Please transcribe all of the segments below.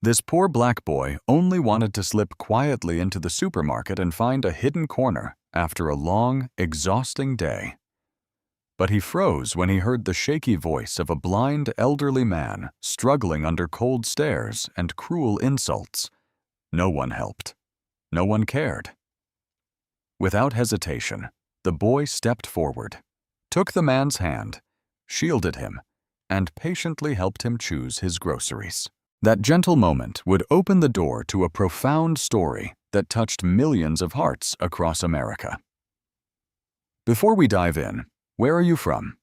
This poor black boy only wanted to slip quietly into the supermarket and find a hidden corner after a long, exhausting day. But he froze when he heard the shaky voice of a blind, elderly man struggling under cold stares and cruel insults. No one helped. No one cared. Without hesitation, the boy stepped forward, took the man's hand, shielded him, and patiently helped him choose his groceries. That gentle moment would open the door to a profound story that touched millions of hearts across America. Before we dive in, where are you from?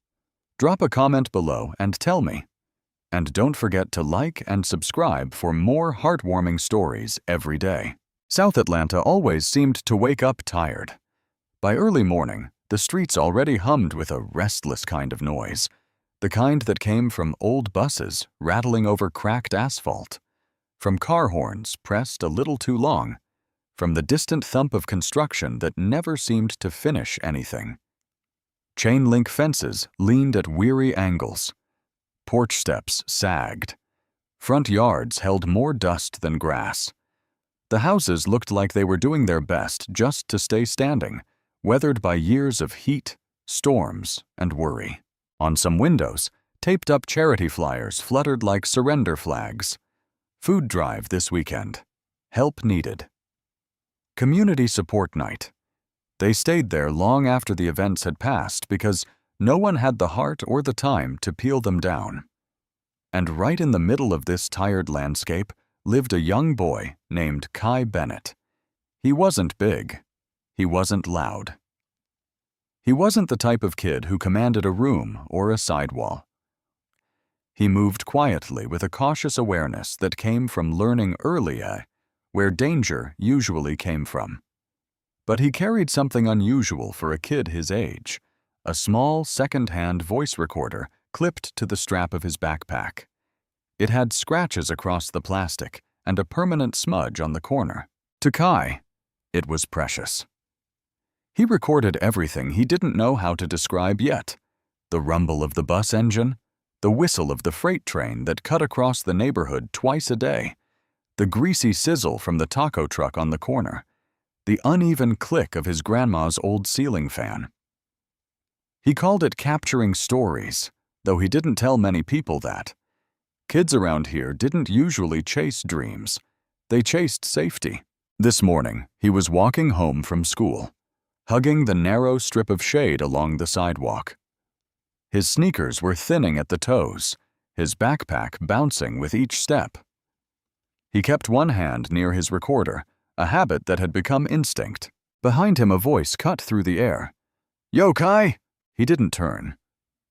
Drop a comment below and tell me. And don't forget to like and subscribe for more heartwarming stories every day. South Atlanta always seemed to wake up tired. By early morning, the streets already hummed with a restless kind of noise, the kind that came from old buses rattling over cracked asphalt, from car horns pressed a little too long, from the distant thump of construction that never seemed to finish anything. Chain-link fences leaned at weary angles. Porch steps sagged. Front yards held more dust than grass. The houses looked like they were doing their best just to stay standing, weathered by years of heat, storms, and worry. On some windows, taped-up charity flyers fluttered like surrender flags. Food drive this weekend. Help needed. Community support night. They stayed there long after the events had passed because no one had the heart or the time to peel them down. And right in the middle of this tired landscape lived a young boy named Kai Bennett. He wasn't big. He wasn't loud. He wasn't the type of kid who commanded a room or a sidewall. He moved quietly with a cautious awareness that came from learning early where danger usually came from. But he carried something unusual for a kid his age, a small second-hand voice recorder clipped to the strap of his backpack. It had scratches across the plastic and a permanent smudge on the corner. To Kai, it was precious. He recorded everything he didn't know how to describe yet: the rumble of the bus engine, the whistle of the freight train that cut across the neighborhood twice a day, the greasy sizzle from the taco truck on the corner, the uneven click of his grandma's old ceiling fan. He called it capturing stories, though he didn't tell many people that. Kids around here didn't usually chase dreams. They chased safety. This morning, he was walking home from school, hugging the narrow strip of shade along the sidewalk. His sneakers were thinning at the toes, his backpack bouncing with each step. He kept one hand near his recorder, a habit that had become instinct. Behind him, a voice cut through the air. "Yo, Kai!" He didn't turn.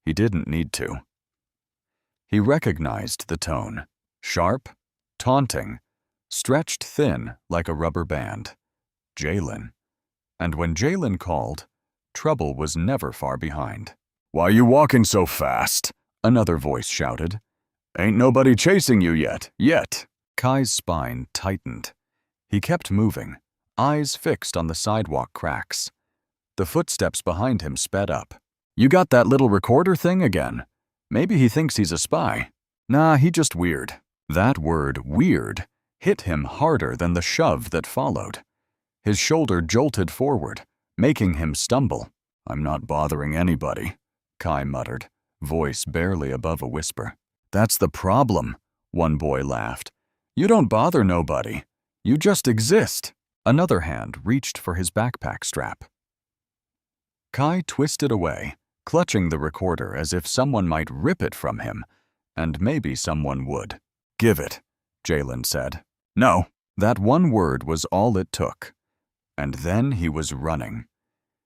He didn't need to. He recognized the tone, sharp, taunting, stretched thin like a rubber band. Jalen. And when Jalen called, trouble was never far behind. "Why you walking so fast?" another voice shouted. "Ain't nobody chasing you yet." Kai's spine tightened. He kept moving, eyes fixed on the sidewalk cracks. The footsteps behind him sped up. "You got that little recorder thing again? Maybe he thinks he's a spy." "Nah, he just weird." That word, weird, hit him harder than the shove that followed. His shoulder jolted forward, making him stumble. "I'm not bothering anybody," Kai muttered, voice barely above a whisper. "That's the problem," one boy laughed. "You don't bother nobody. You just exist." Another hand reached for his backpack strap. Kai twisted away, clutching the recorder as if someone might rip it from him, and maybe someone would. "Give it," Jalen said. "No." That one word was all it took. And then he was running.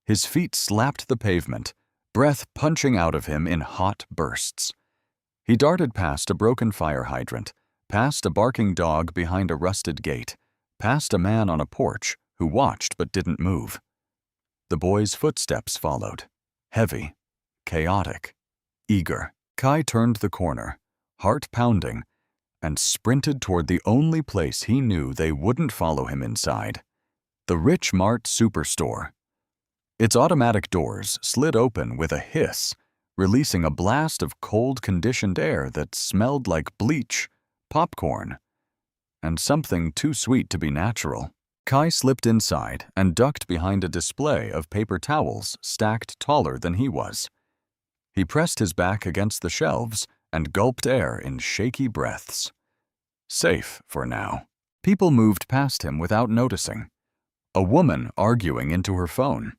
His feet slapped the pavement, breath punching out of him in hot bursts. He darted past a broken fire hydrant, past a barking dog behind a rusted gate, past a man on a porch who watched but didn't move. The boy's footsteps followed, heavy, chaotic, eager. Kai turned the corner, heart pounding, and sprinted toward the only place he knew they wouldn't follow him inside: the Rich Mart Superstore. Its automatic doors slid open with a hiss, releasing a blast of cold, conditioned air that smelled like bleach, popcorn, and something too sweet to be natural. Kai slipped inside and ducked behind a display of paper towels stacked taller than he was. He pressed his back against the shelves and gulped air in shaky breaths. Safe for now. People moved past him without noticing. A woman arguing into her phone.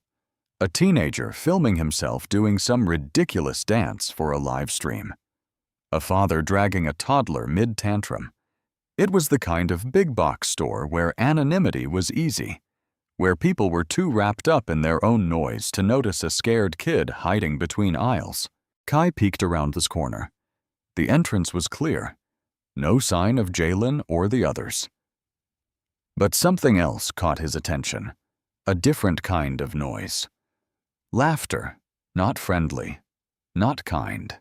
A teenager filming himself doing some ridiculous dance for a live stream. A father dragging a toddler mid-tantrum. It was the kind of big box store where anonymity was easy, where people were too wrapped up in their own noise to notice a scared kid hiding between aisles. Kai peeked around this corner. The entrance was clear. No sign of Jalen or the others. But something else caught his attention. A different kind of noise. Laughter, not friendly, not kind.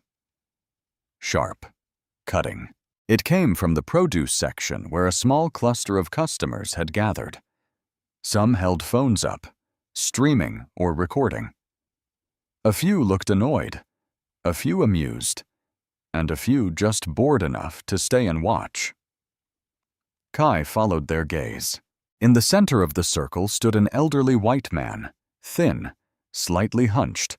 Sharp, cutting. It came from the produce section where a small cluster of customers had gathered. Some held phones up, streaming or recording. A few looked annoyed, a few amused, and a few just bored enough to stay and watch. Kai followed their gaze. In the center of the circle stood an elderly white man, thin, slightly hunched,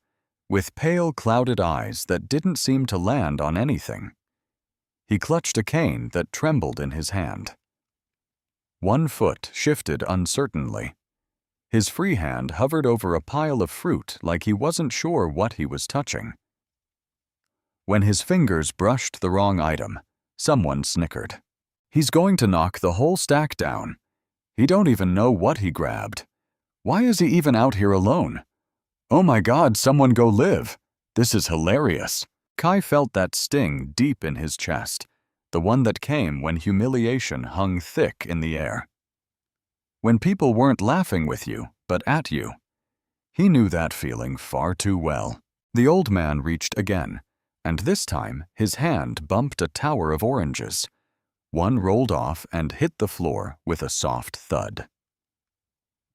with pale, clouded eyes that didn't seem to land on anything. He clutched a cane that trembled in his hand. One foot shifted uncertainly. His free hand hovered over a pile of fruit like he wasn't sure what he was touching. When his fingers brushed the wrong item, someone snickered. He's going to knock the whole stack down. He don't even know what he grabbed. Why is he even out here alone? Oh my God, someone go live. This is hilarious. Kai felt that sting deep in his chest, the one that came when humiliation hung thick in the air. When people weren't laughing with you, but at you. He knew that feeling far too well. The old man reached again, and this time his hand bumped a tower of oranges. One rolled off and hit the floor with a soft thud.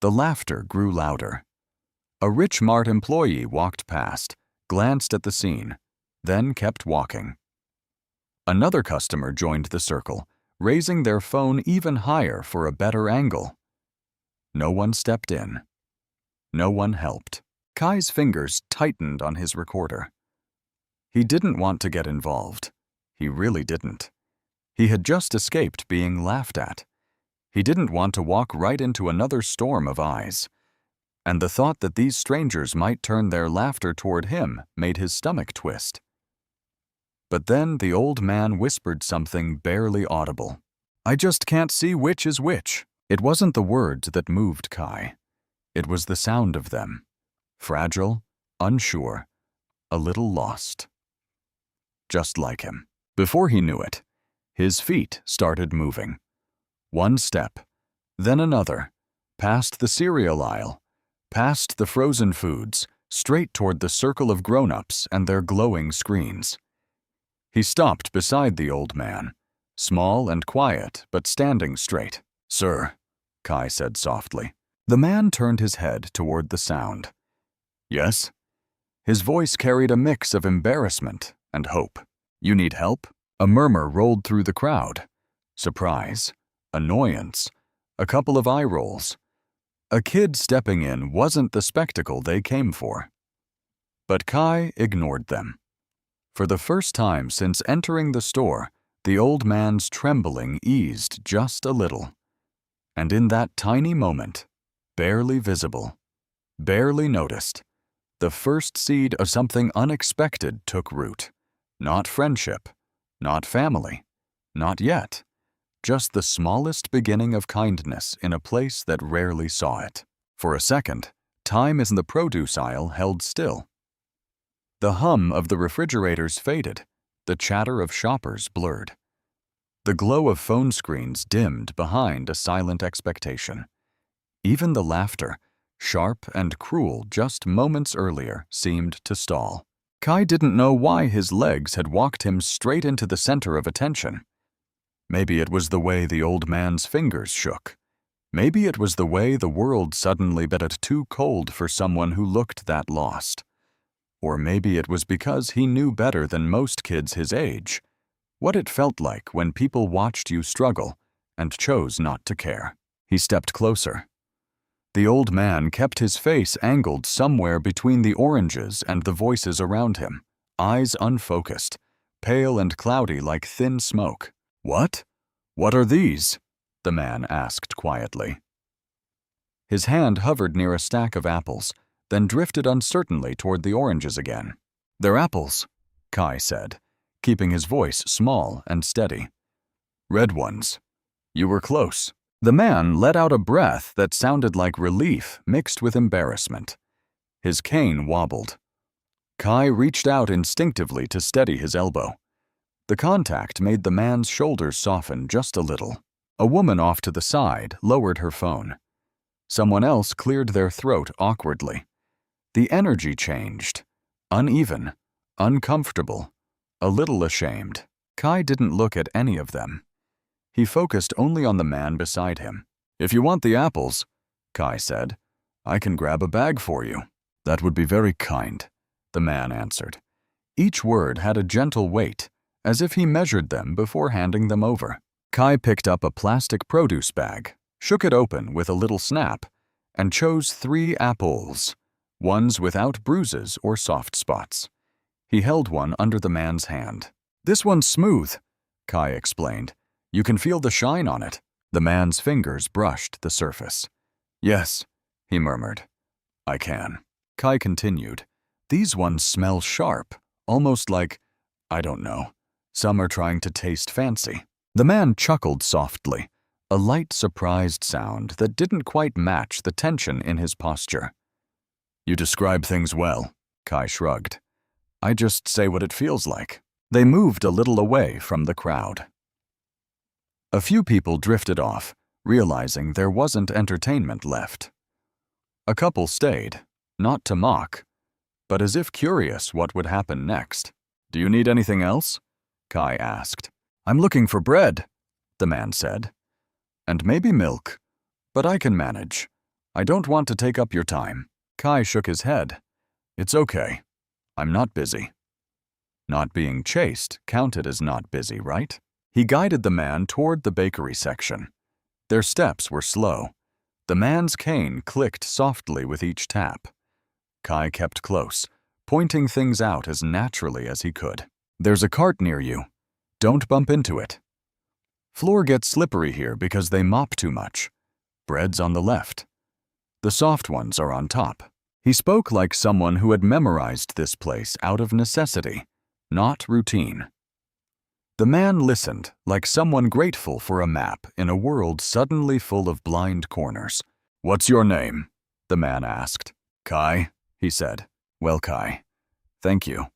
The laughter grew louder. A Rich Mart employee walked past, glanced at the scene, then kept walking. Another customer joined the circle, raising their phone even higher for a better angle. No one stepped in. No one helped. Kai's fingers tightened on his recorder. He didn't want to get involved. He really didn't. He had just escaped being laughed at. He didn't want to walk right into another storm of eyes. And the thought that these strangers might turn their laughter toward him made his stomach twist. But then the old man whispered something barely audible. I just can't see which is which. It wasn't the words that moved Kai. It was the sound of them. Fragile, unsure, a little lost. Just like him. Before he knew it, his feet started moving. One step, then another, past the cereal aisle, past the frozen foods, straight toward the circle of grown-ups and their glowing screens. He stopped beside the old man, small and quiet but standing straight. Sir, Kai said softly. The man turned his head toward the sound. Yes? His voice carried a mix of embarrassment and hope. You need help? A murmur rolled through the crowd. Surprise, annoyance, a couple of eye rolls. A kid stepping in wasn't the spectacle they came for. But Kai ignored them. For the first time since entering the store, the old man's trembling eased just a little. And in that tiny moment, barely visible, barely noticed, the first seed of something unexpected took root. Not friendship, not family, not yet. Just the smallest beginning of kindness in a place that rarely saw it. For a second, time in the produce aisle held still. The hum of the refrigerators faded, the chatter of shoppers blurred. The glow of phone screens dimmed behind a silent expectation. Even the laughter, sharp and cruel just moments earlier, seemed to stall. Kai didn't know why his legs had walked him straight into the center of attention. Maybe it was the way the old man's fingers shook. Maybe it was the way the world suddenly got too cold for someone who looked that lost. Or maybe it was because he knew better than most kids his age what it felt like when people watched you struggle and chose not to care. He stepped closer. The old man kept his face angled somewhere between the oranges and the voices around him, eyes unfocused, pale and cloudy like thin smoke. "What? What are these?" the man asked quietly. His hand hovered near a stack of apples, then drifted uncertainly toward the oranges again. "They're apples," Kai said, keeping his voice small and steady. "Red ones. You were close." The man let out a breath that sounded like relief mixed with embarrassment. His cane wobbled. Kai reached out instinctively to steady his elbow. The contact made the man's shoulders soften just a little. A woman off to the side lowered her phone. Someone else cleared their throat awkwardly. The energy changed. Uneven, uncomfortable, a little ashamed. Kai didn't look at any of them. He focused only on the man beside him. "If you want the apples," Kai said, "I can grab a bag for you." "That would be very kind," the man answered. Each word had a gentle weight, as if he measured them before handing them over. Kai picked up a plastic produce bag, shook it open with a little snap, and chose 3 apples, ones without bruises or soft spots. He held one under the man's hand. "This one's smooth," Kai explained. "You can feel the shine on it." The man's fingers brushed the surface. "Yes," he murmured. "I can." Kai continued. "These ones smell sharp, almost like, I don't know, some are trying to taste fancy." The man chuckled softly, a light surprised sound that didn't quite match the tension in his posture. "You describe things well," Kai shrugged. "I just say what it feels like." They moved a little away from the crowd. A few people drifted off, realizing there wasn't entertainment left. A couple stayed, not to mock, but as if curious what would happen next. "Do you need anything else?" Kai asked. "I'm looking for bread," the man said. "And maybe milk, but I can manage. I don't want to take up your time." Kai shook his head. "It's okay. I'm not busy." Not being chased counted as not busy, right? He guided the man toward the bakery section. Their steps were slow. The man's cane clicked softly with each tap. Kai kept close, pointing things out as naturally as he could. "There's a cart near you. Don't bump into it. Floor gets slippery here because they mop too much. Bread's on the left. The soft ones are on top." He spoke like someone who had memorized this place out of necessity, not routine. The man listened like someone grateful for a map in a world suddenly full of blind corners. "What's your name?" the man asked. "Kai," he said. "Well, Kai, thank you."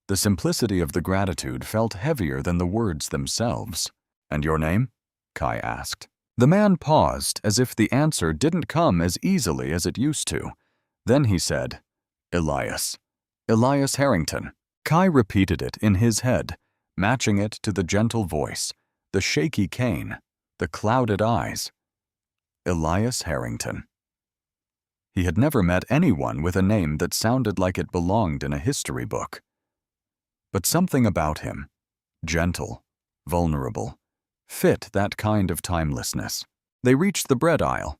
The simplicity of the gratitude felt heavier than the words themselves. "And your name?" Kai asked. The man paused as if the answer didn't come as easily as it used to. Then he said, "Elias. Elias Harrington." Kai repeated it in his head, matching it to the gentle voice, the shaky cane, the clouded eyes. Elias Harrington. He had never met anyone with a name that sounded like it belonged in a history book. But something about him, gentle, vulnerable, fit that kind of timelessness. They reached the bread aisle.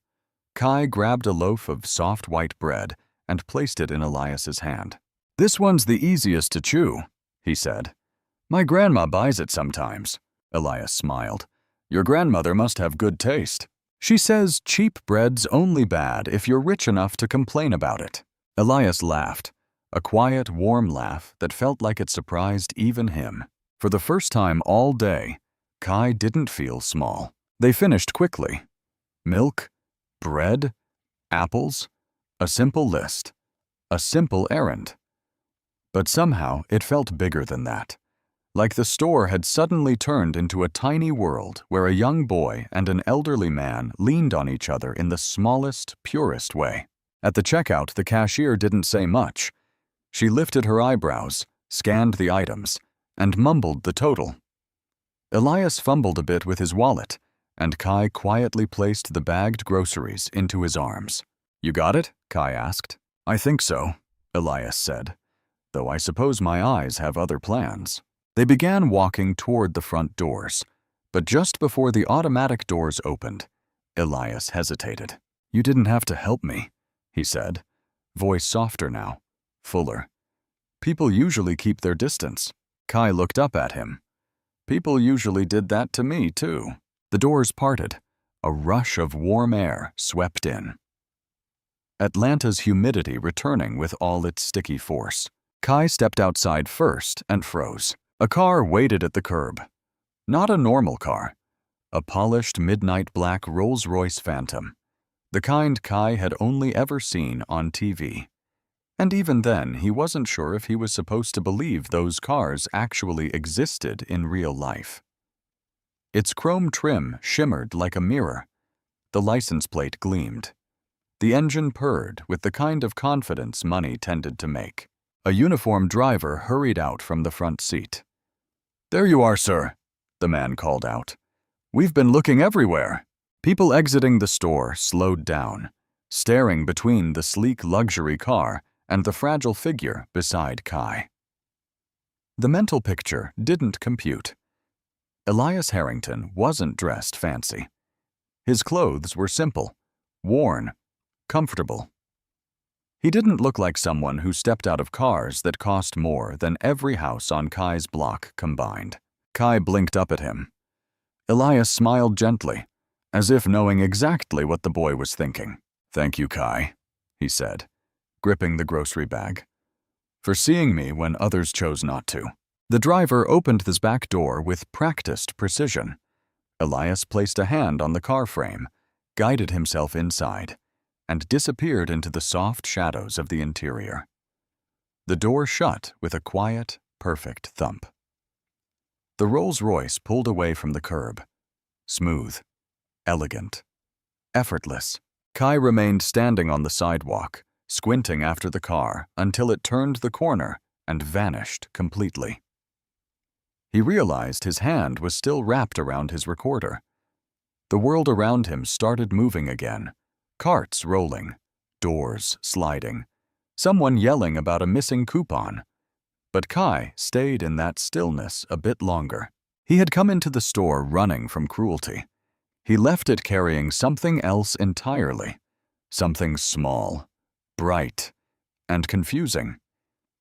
Kai grabbed a loaf of soft white bread and placed it in Elias's hand. "This one's the easiest to chew," he said. "My grandma buys it sometimes." Elias smiled. "Your grandmother must have good taste. She says cheap bread's only bad if you're rich enough to complain about it." Elias laughed, a quiet, warm laugh that felt like it surprised even him. For the first time all day, Kai didn't feel small. They finished quickly. Milk, bread, apples, a simple list, a simple errand. But somehow it felt bigger than that. Like the store had suddenly turned into a tiny world where a young boy and an elderly man leaned on each other in the smallest, purest way. At the checkout, the cashier didn't say much. She lifted her eyebrows, scanned the items, and mumbled the total. Elias fumbled a bit with his wallet, and Kai quietly placed the bagged groceries into his arms. "You got it?" Kai asked. "I think so," Elias said, "though I suppose my eyes have other plans." They began walking toward the front doors, But just before the automatic doors opened, Elias hesitated. "You didn't have to help me," he said, voice softer now, fuller. "People usually keep their distance." Kai looked up at him. "People usually did that to me, too." The doors parted. A rush of warm air swept in. Atlanta's humidity returning with all its sticky force. Kai stepped outside first and froze. A car waited at the curb. Not a normal car. A polished midnight black Rolls-Royce Phantom. The kind Kai had only ever seen on TV. And even then, he wasn't sure if he was supposed to believe those cars actually existed in real life. Its chrome trim shimmered like a mirror. The license plate gleamed. The engine purred with the kind of confidence money tended to make. A uniformed driver hurried out from the front seat. "There you are, sir," the man called out. "We've been looking everywhere." People exiting the store slowed down, staring between the sleek luxury car and the fragile figure beside Kai. The mental picture didn't compute. Elias Harrington wasn't dressed fancy. His clothes were simple, worn, comfortable. He didn't look like someone who stepped out of cars that cost more than every house on Kai's block combined. Kai blinked up at him. Elias smiled gently, as if knowing exactly what the boy was thinking. "Thank you, Kai," he said, gripping the grocery bag, "for seeing me when others chose not to." The driver opened his back door with practiced precision. Elias placed a hand on the car frame, guided himself inside, and disappeared into the soft shadows of the interior. The door shut with a quiet, perfect thump. The Rolls-Royce pulled away from the curb. Smooth, elegant, effortless. Kai remained standing on the sidewalk, squinting after the car until it turned the corner and vanished completely. He realized his hand was still wrapped around his recorder. The world around him started moving again. Carts rolling, doors sliding, someone yelling about a missing coupon. But Kai stayed in that stillness a bit longer. He had come into the store running from cruelty. He left it carrying something else entirely, something small, bright, and confusing.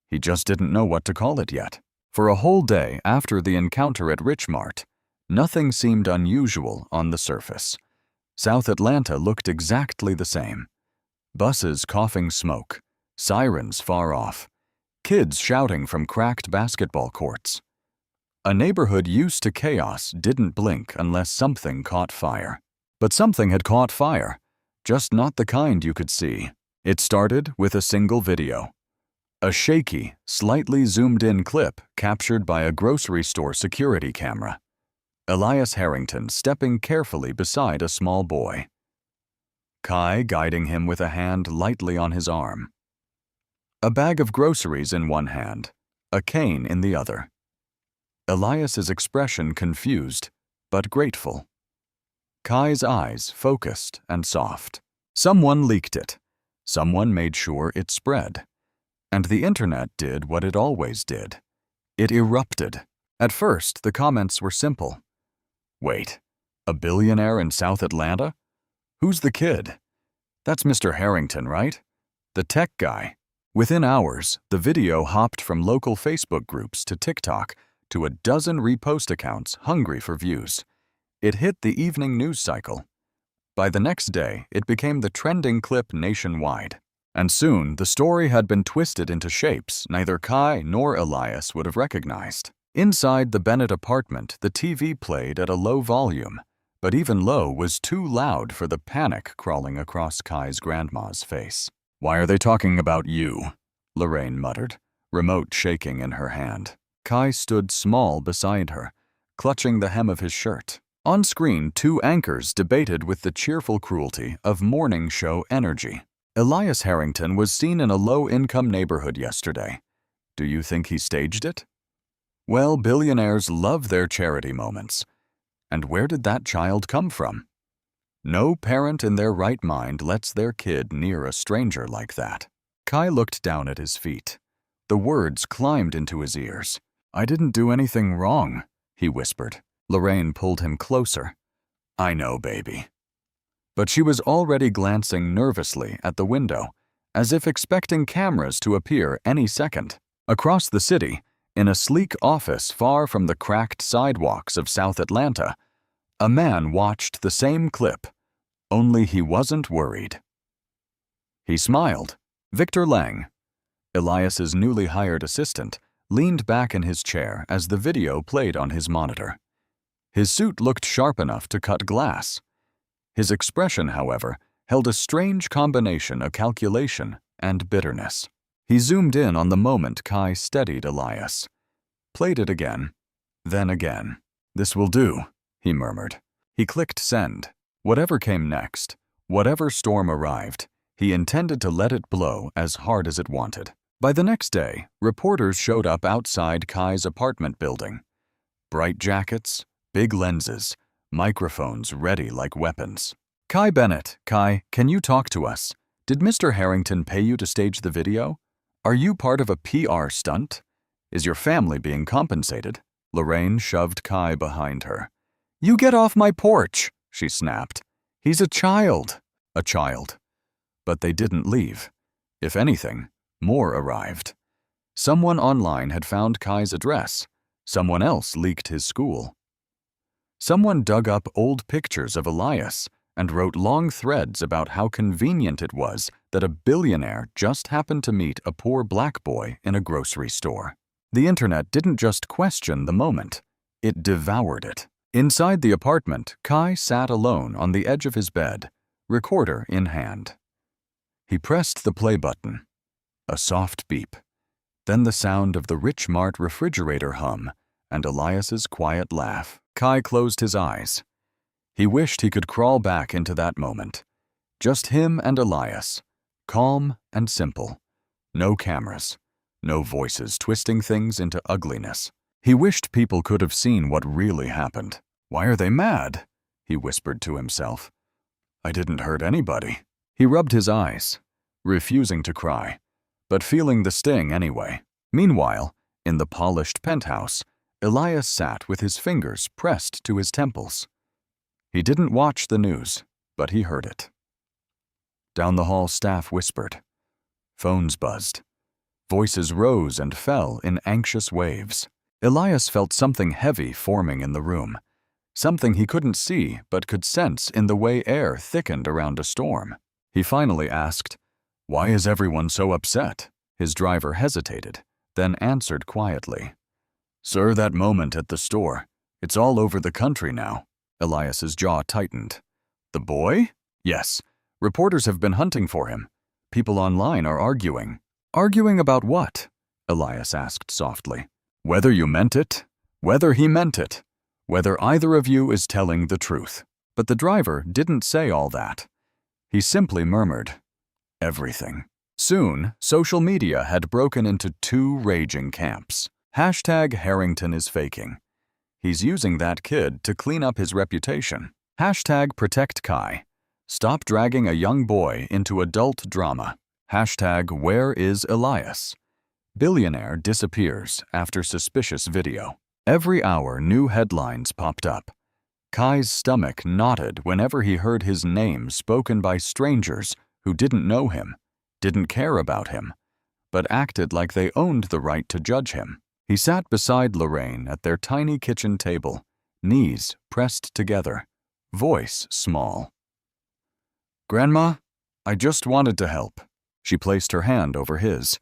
He just didn't know what to call it yet. For a whole day after the encounter at Richmart, nothing seemed unusual on the surface. South Atlanta looked exactly the same. Buses coughing smoke, sirens far off, kids shouting from cracked basketball courts. A neighborhood used to chaos didn't blink unless something caught fire. But something had caught fire, just not the kind you could see. It started with a single video. A shaky, slightly zoomed-in clip captured by a grocery store security camera. Elias Harrington stepping carefully beside a small boy. Kai guiding him with a hand lightly on his arm. A bag of groceries in one hand, a cane in the other. Elias's expression confused, but grateful. Kai's eyes focused and soft. Someone leaked it. Someone made sure it spread. And the internet did what it always did. It erupted. At first, the comments were simple. "Wait, a billionaire in South Atlanta? Who's the kid? That's Mr. Harrington, right? The tech guy." Within hours, the video hopped from local Facebook groups to TikTok to a dozen repost accounts hungry for views. It hit the evening news cycle. By the next day, it became the trending clip nationwide. And soon, the story had been twisted into shapes neither Kai nor Elias would have recognized. Inside the Bennett apartment, the TV played at a low volume, but even low was too loud for the panic crawling across Kai's grandma's face. "Why are they talking about you?" Lorraine muttered, remote shaking in her hand. Kai stood small beside her, clutching the hem of his shirt. On screen, two anchors debated with the cheerful cruelty of morning show energy. Elias Harrington was seen in a low-income neighborhood yesterday. Do you think he staged it? Well, billionaires love their charity moments. And where did that child come from? No parent in their right mind lets their kid near a stranger like that. Kai looked down at his feet. The words climbed into his ears. "I didn't do anything wrong," he whispered. Lorraine pulled him closer. I know, baby. But she was already glancing nervously at the window, as if expecting cameras to appear any second. Across the city, in a sleek office far from the cracked sidewalks of South Atlanta, a man watched the same clip, only he wasn't worried. He smiled. Victor Lang, Elias's newly hired assistant, leaned back in his chair as the video played on his monitor. His suit looked sharp enough to cut glass. His expression, however, held a strange combination of calculation and bitterness. He zoomed in on the moment Kai steadied Elias. Played it again, then again. This will do, he murmured. He clicked send. Whatever came next, whatever storm arrived, he intended to let it blow as hard as it wanted. By the next day, reporters showed up outside Kai's apartment building. Bright jackets, big lenses, microphones ready like weapons. Kai Bennett, Kai, can you talk to us? Did Mr. Harrington pay you to stage the video? Are you part of a PR stunt? Is your family being compensated? Lorraine shoved Kai behind her. You get off my porch, she snapped. He's a child. A child. But they didn't leave. If anything, more arrived. Someone online had found Kai's address. Someone else leaked his school. Someone dug up old pictures of Elias and wrote long threads about how convenient it was that a billionaire just happened to meet a poor black boy in a grocery store. The internet didn't just question the moment, it devoured it. Inside the apartment, Kai sat alone on the edge of his bed, recorder in hand. He pressed the play button. A soft beep. Then the sound of the Rich Mart refrigerator hum and Elias's quiet laugh. Kai closed his eyes. He wished he could crawl back into that moment. Just him and Elias, calm and simple. No cameras, no voices twisting things into ugliness. He wished people could have seen what really happened. Why are they mad? He whispered to himself. I didn't hurt anybody. He rubbed his eyes, refusing to cry, but feeling the sting anyway. Meanwhile, in the polished penthouse, Elias sat with his fingers pressed to his temples. He didn't watch the news, but he heard it. Down the hall, staff whispered. Phones buzzed. Voices rose and fell in anxious waves. Elias felt something heavy forming in the room, something he couldn't see but could sense in the way air thickened around a storm. He finally asked, Why is everyone so upset? His driver hesitated, then answered quietly. Sir, that moment at the store. It's all over the country now. Elias's jaw tightened. The boy? Yes. Reporters have been hunting for him. People online are arguing. Arguing about what? Elias asked softly. Whether you meant it, whether he meant it, whether either of you is telling the truth. But the driver didn't say all that. He simply murmured, everything. Soon, social media had broken into two raging camps. Hashtag Harrington is faking. He's using that kid to clean up his reputation. Hashtag Protect Kai. Stop dragging a young boy into adult drama. Hashtag Where is Elias? Billionaire disappears after suspicious video. Every hour, new headlines popped up. Kai's stomach knotted whenever he heard his name spoken by strangers who didn't know him, didn't care about him, but acted like they owned the right to judge him. He sat beside Lorraine at their tiny kitchen table, knees pressed together, voice small. Grandma, I just wanted to help. She placed her hand over his.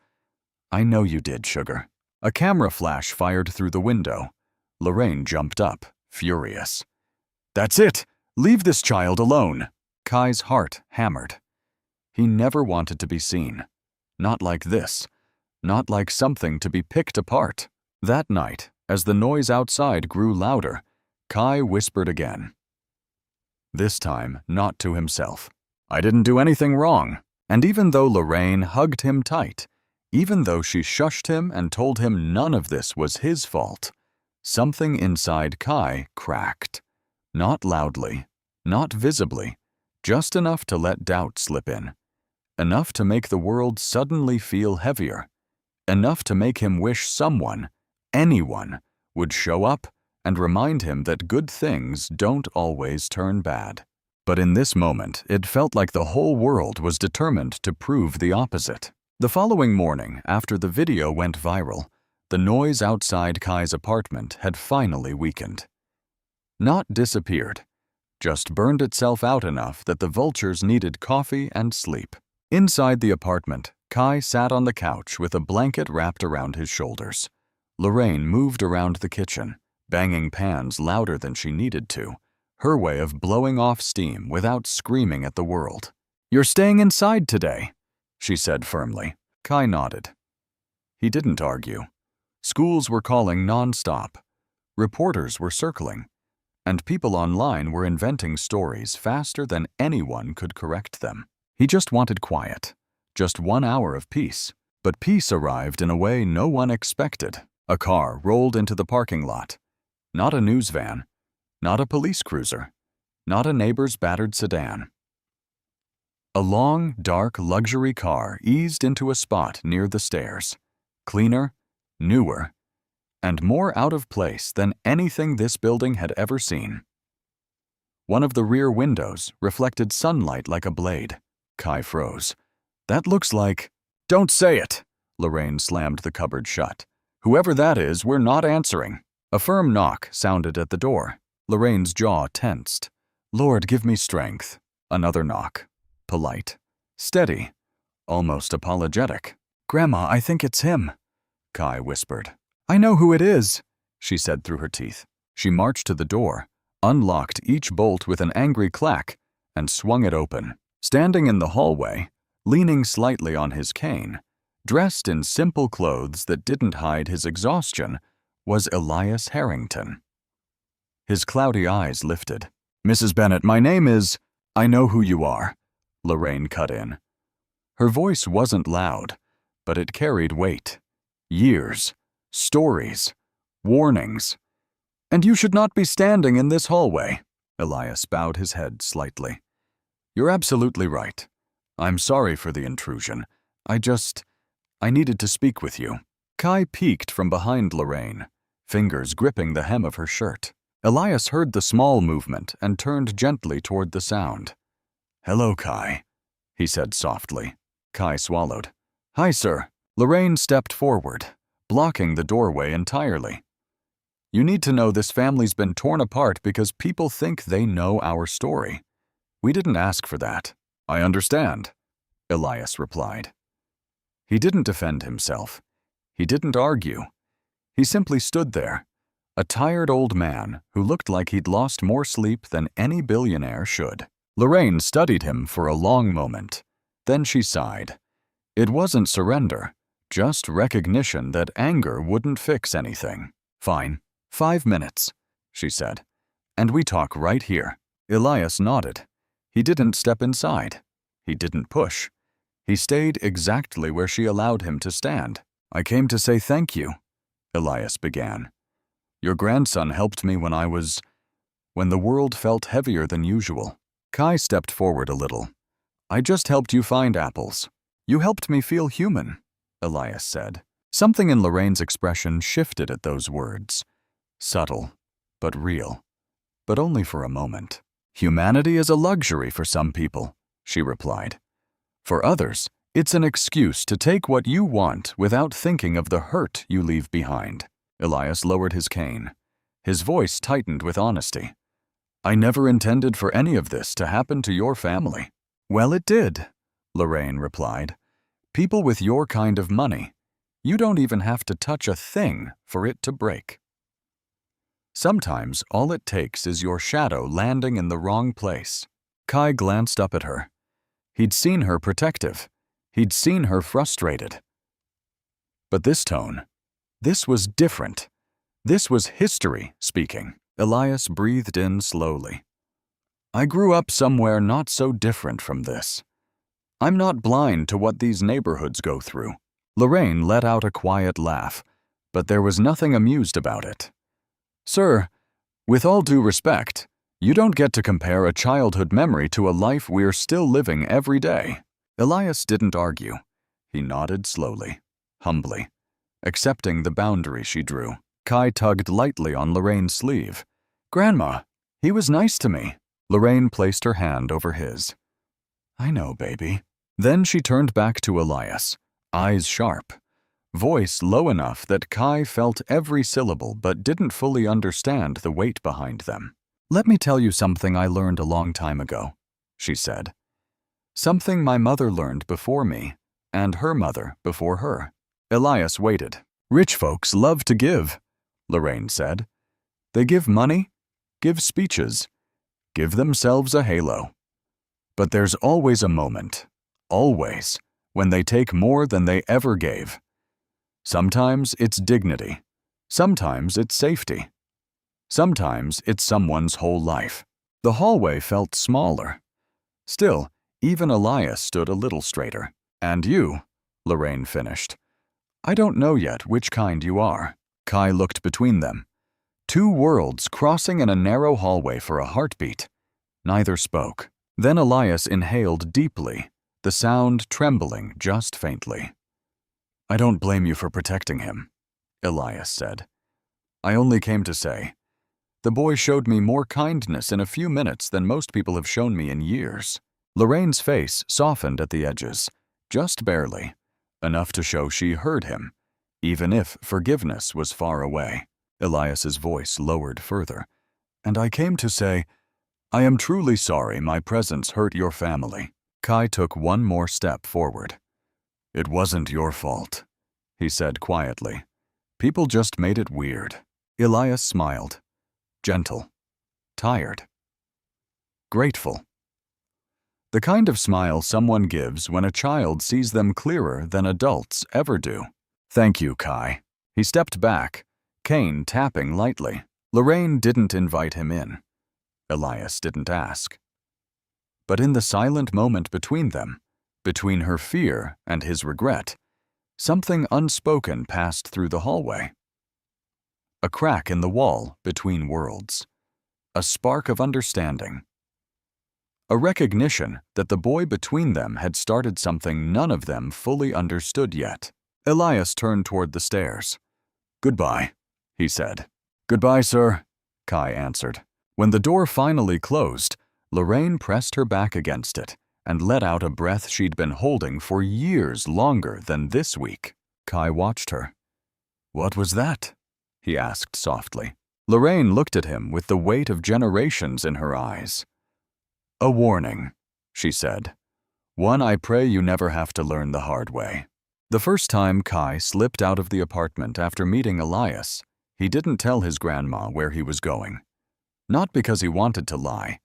I know you did, sugar. A camera flash fired through the window. Lorraine jumped up, furious. That's it! Leave this child alone! Kai's heart hammered. He never wanted to be seen. Not like this. Not like something to be picked apart. That night, as the noise outside grew louder, Kai whispered again. This time, not to himself. I didn't do anything wrong. And even though Lorraine hugged him tight, even though she shushed him and told him none of this was his fault, something inside Kai cracked. Not loudly, not visibly, just enough to let doubt slip in. Enough to make the world suddenly feel heavier. Enough to make him wish someone, anyone, would show up and remind him that good things don't always turn bad. But in this moment, it felt like the whole world was determined to prove the opposite. The following morning, after the video went viral, the noise outside Kai's apartment had finally weakened. Not disappeared, just burned itself out enough that the vultures needed coffee and sleep. Inside the apartment, Kai sat on the couch with a blanket wrapped around his shoulders. Lorraine moved around the kitchen, banging pans louder than she needed to, her way of blowing off steam without screaming at the world. "You're staying inside today," she said firmly. Kai nodded. He didn't argue. Schools were calling non-stop. Reporters were circling. And people online were inventing stories faster than anyone could correct them. He just wanted quiet. Just 1 hour of peace. But peace arrived in a way no one expected. A car rolled into the parking lot. Not a news van. Not a police cruiser. Not a neighbor's battered sedan. A long, dark luxury car eased into a spot near the stairs. Cleaner, newer, and more out of place than anything this building had ever seen. One of the rear windows reflected sunlight like a blade. Kai froze. "That looks like—" "Don't say it!" Lorraine slammed the cupboard shut. "Whoever that is, we're not answering." A firm knock sounded at the door. Lorraine's jaw tensed. "Lord, give me strength." Another knock. Polite. Steady. Almost apologetic. "Grandma, I think it's him," Kai whispered. "I know who it is," she said through her teeth. She marched to the door, unlocked each bolt with an angry clack, and swung it open. Standing in the hallway, leaning slightly on his cane, dressed in simple clothes that didn't hide his exhaustion, was Elias Harrington. His cloudy eyes lifted. "Mrs. Bennett, my name is—" "I know who you are," Lorraine cut in. Her voice wasn't loud, but it carried weight. Years, stories, warnings. "And you should not be standing in this hallway." Elias bowed his head slightly. "You're absolutely right. I'm sorry for the intrusion. I needed to speak with you." Kai peeked from behind Lorraine, fingers gripping the hem of her shirt. Elias heard the small movement and turned gently toward the sound. "Hello, Kai," he said softly. Kai swallowed. "Hi, sir." Lorraine stepped forward, blocking the doorway entirely. "You need to know this family's been torn apart because people think they know our story. We didn't ask for that." "I understand," Elias replied. He didn't defend himself. He didn't argue. He simply stood there, a tired old man who looked like he'd lost more sleep than any billionaire should. Lorraine studied him for a long moment. Then she sighed. It wasn't surrender, just recognition that anger wouldn't fix anything. "Fine, 5 minutes," she said. "And we talk right here." Elias nodded. He didn't step inside. He didn't push. He stayed exactly where she allowed him to stand. "I came to say thank you," Elias began. "Your grandson helped me when the world felt heavier than usual." Kai stepped forward a little. "I just helped you find apples." "You helped me feel human," Elias said. Something in Lorraine's expression shifted at those words. Subtle, but real. But only for a moment. "Humanity is a luxury for some people," she replied. "For others, it's an excuse to take what you want without thinking of the hurt you leave behind." Elias lowered his cane. His voice tightened with honesty. "I never intended for any of this to happen to your family." "Well, it did," Lorraine replied. "People with your kind of money. You don't even have to touch a thing for it to break." Sometimes all it takes is your shadow landing in the wrong place. Kai glanced up at her. He'd seen her protective. He'd seen her frustrated. But this tone, this was different. This was history speaking. Elias breathed in slowly. "I grew up somewhere not so different from this. I'm not blind to what these neighborhoods go through." Lorraine let out a quiet laugh, but there was nothing amused about it. "Sir, with all due respect, you don't get to compare a childhood memory to a life we're still living every day." Elias didn't argue. He nodded slowly, humbly, accepting the boundary she drew. Kai tugged lightly on Lorraine's sleeve. "Grandma, he was nice to me." Lorraine placed her hand over his. "I know, baby." Then she turned back to Elias, eyes sharp, voice low enough that Kai felt every syllable but didn't fully understand the weight behind them. "Let me tell you something I learned a long time ago," she said. "Something my mother learned before me, and her mother before her." Elias waited. "Rich folks love to give," Lorraine said. "They give money, give speeches, give themselves a halo. But there's always a moment, always, when they take more than they ever gave. Sometimes it's dignity. Sometimes it's safety. Sometimes it's someone's whole life." The hallway felt smaller. Still, even Elias stood a little straighter. "And you," Lorraine finished. "I don't know yet which kind you are." Kai looked between them. Two worlds crossing in a narrow hallway for a heartbeat. Neither spoke. Then Elias inhaled deeply, the sound trembling just faintly. "I don't blame you for protecting him," Elias said. "I only came to say, the boy showed me more kindness in a few minutes than most people have shown me in years." Lorraine's face softened at the edges, just barely, enough to show she heard him, even if forgiveness was far away. Elias's voice lowered further. "And I came to say, I am truly sorry my presence hurt your family." Kai took one more step forward. "It wasn't your fault," he said quietly. "People just made it weird." Elias smiled. Gentle. Tired. Grateful. The kind of smile someone gives when a child sees them clearer than adults ever do. "Thank you, Kai." He stepped back, cane tapping lightly. Lorraine didn't invite him in. Elias didn't ask. But in the silent moment between them, between her fear and his regret, something unspoken passed through the hallway. A crack in the wall between worlds. A spark of understanding. A recognition that the boy between them had started something none of them fully understood yet. Elias turned toward the stairs. "Goodbye," he said. "Goodbye, sir," Kai answered. When the door finally closed, Lorraine pressed her back against it and let out a breath she'd been holding for years longer than this week. Kai watched her. "What was that?" he asked softly. Lorraine looked at him with the weight of generations in her eyes. "A warning," she said. "One I pray you never have to learn the hard way." The first time Kai slipped out of the apartment after meeting Elias, he didn't tell his grandma where he was going. Not because he wanted to lie,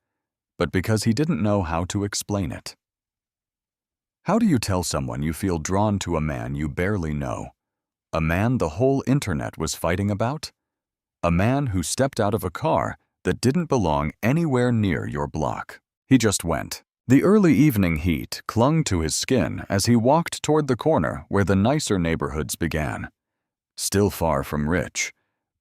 but because he didn't know how to explain it. How do you tell someone you feel drawn to a man you barely know? A man the whole internet was fighting about? A man who stepped out of a car that didn't belong anywhere near your block. He just went. The early evening heat clung to his skin as he walked toward the corner where the nicer neighborhoods began. Still far from rich,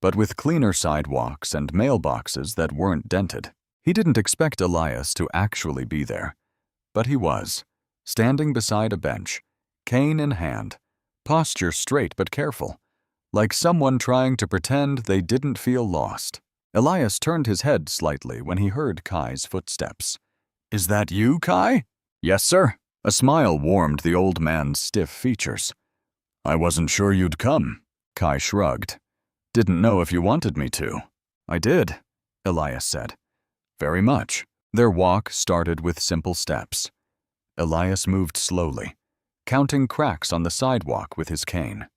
but with cleaner sidewalks and mailboxes that weren't dented. He didn't expect Elias to actually be there, but he was, standing beside a bench, cane in hand, posture straight but careful, like someone trying to pretend they didn't feel lost. Elias turned his head slightly when he heard Kai's footsteps. "Is that you, Kai?" "Yes, sir." A smile warmed the old man's stiff features. "I wasn't sure you'd come." Kai shrugged. "Didn't know if you wanted me to." "I did," Elias said. "Very much." Their walk started with simple steps. Elias moved slowly, counting cracks on the sidewalk with his cane.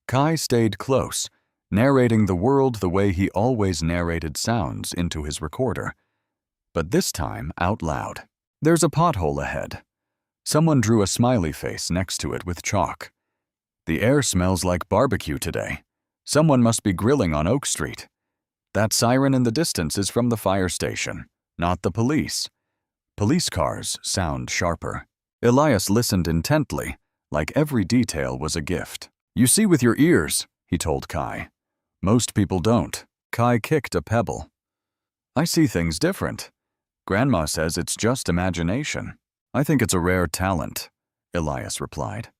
Kai stayed close, narrating the world the way he always narrated sounds into his recorder, but this time out loud. "There's a pothole ahead." Someone drew a smiley face next to it with chalk. "The air smells like barbecue today. Someone must be grilling on Oak Street. That siren in the distance is from the fire station, not the police. Police cars sound sharper." Elias listened intently, like every detail was a gift. "You see with your ears," he told Kai. "Most people don't." Kai kicked a pebble. "I see things different. Grandma says it's just imagination." "I think it's a rare talent," Elias replied.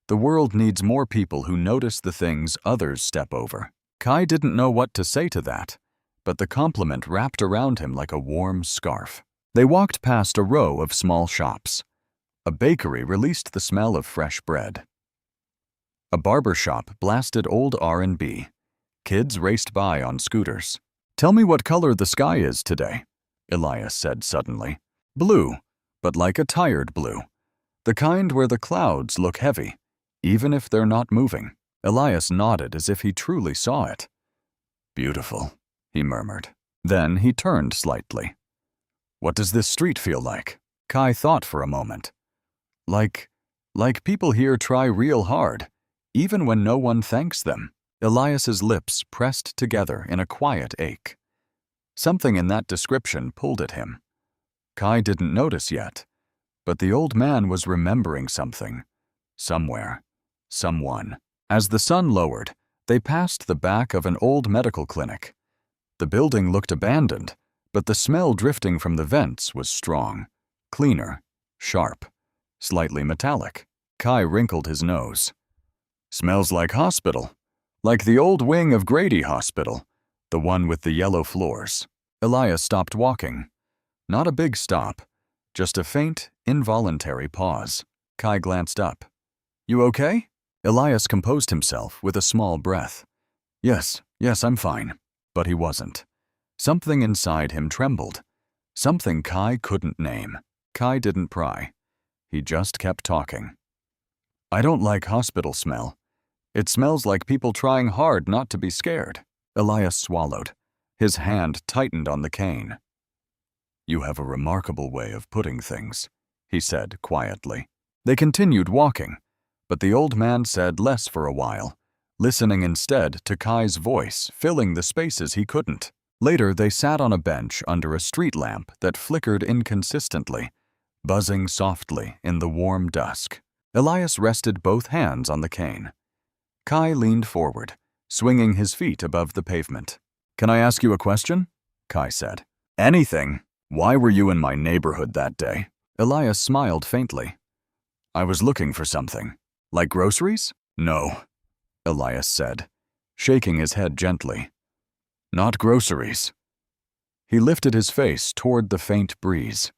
The world needs more people who notice the things others step over. Kai didn't know what to say to that, but the compliment wrapped around him like a warm scarf. They walked past a row of small shops. A bakery released the smell of fresh bread. A barber shop blasted old R&B. Kids raced by on scooters. "Tell me what color the sky is today," Elias said suddenly. "Blue, but like a tired blue. The kind where the clouds look heavy, even if they're not moving." Elias nodded as if he truly saw it. "Beautiful," he murmured. Then he turned slightly. "What does this street feel like?" Kai thought for a moment. Like people here try real hard, even when no one thanks them." Elias's lips pressed together in a quiet ache. Something in that description pulled at him. Kai didn't notice yet, but the old man was remembering something. Somewhere. Someone. As the sun lowered, they passed the back of an old medical clinic. The building looked abandoned, but the smell drifting from the vents was strong, cleaner, sharp, slightly metallic. Kai wrinkled his nose. "Smells like hospital. Like the old wing of Grady Hospital, the one with the yellow floors." Elias stopped walking. Not a big stop, just a faint, involuntary pause. Kai glanced up. "You okay?" Elias composed himself with a small breath. Yes, I'm fine." But he wasn't. Something inside him trembled. Something Kai couldn't name. Kai didn't pry. He just kept talking. "I don't like hospital smell. It smells like people trying hard not to be scared." Elias swallowed. His hand tightened on the cane. "You have a remarkable way of putting things," he said quietly. They continued walking, but the old man said less for a while, listening instead to Kai's voice filling the spaces he couldn't. Later, they sat on a bench under a street lamp that flickered inconsistently, buzzing softly in the warm dusk. Elias rested both hands on the cane. Kai leaned forward, swinging his feet above the pavement. "Can I ask you a question?" Kai said. "Anything. Why were you in my neighborhood that day?" Elias smiled faintly. "I was looking for something. Like groceries?" "No," Elias said, shaking his head gently. "Not groceries." He lifted his face toward the faint breeze.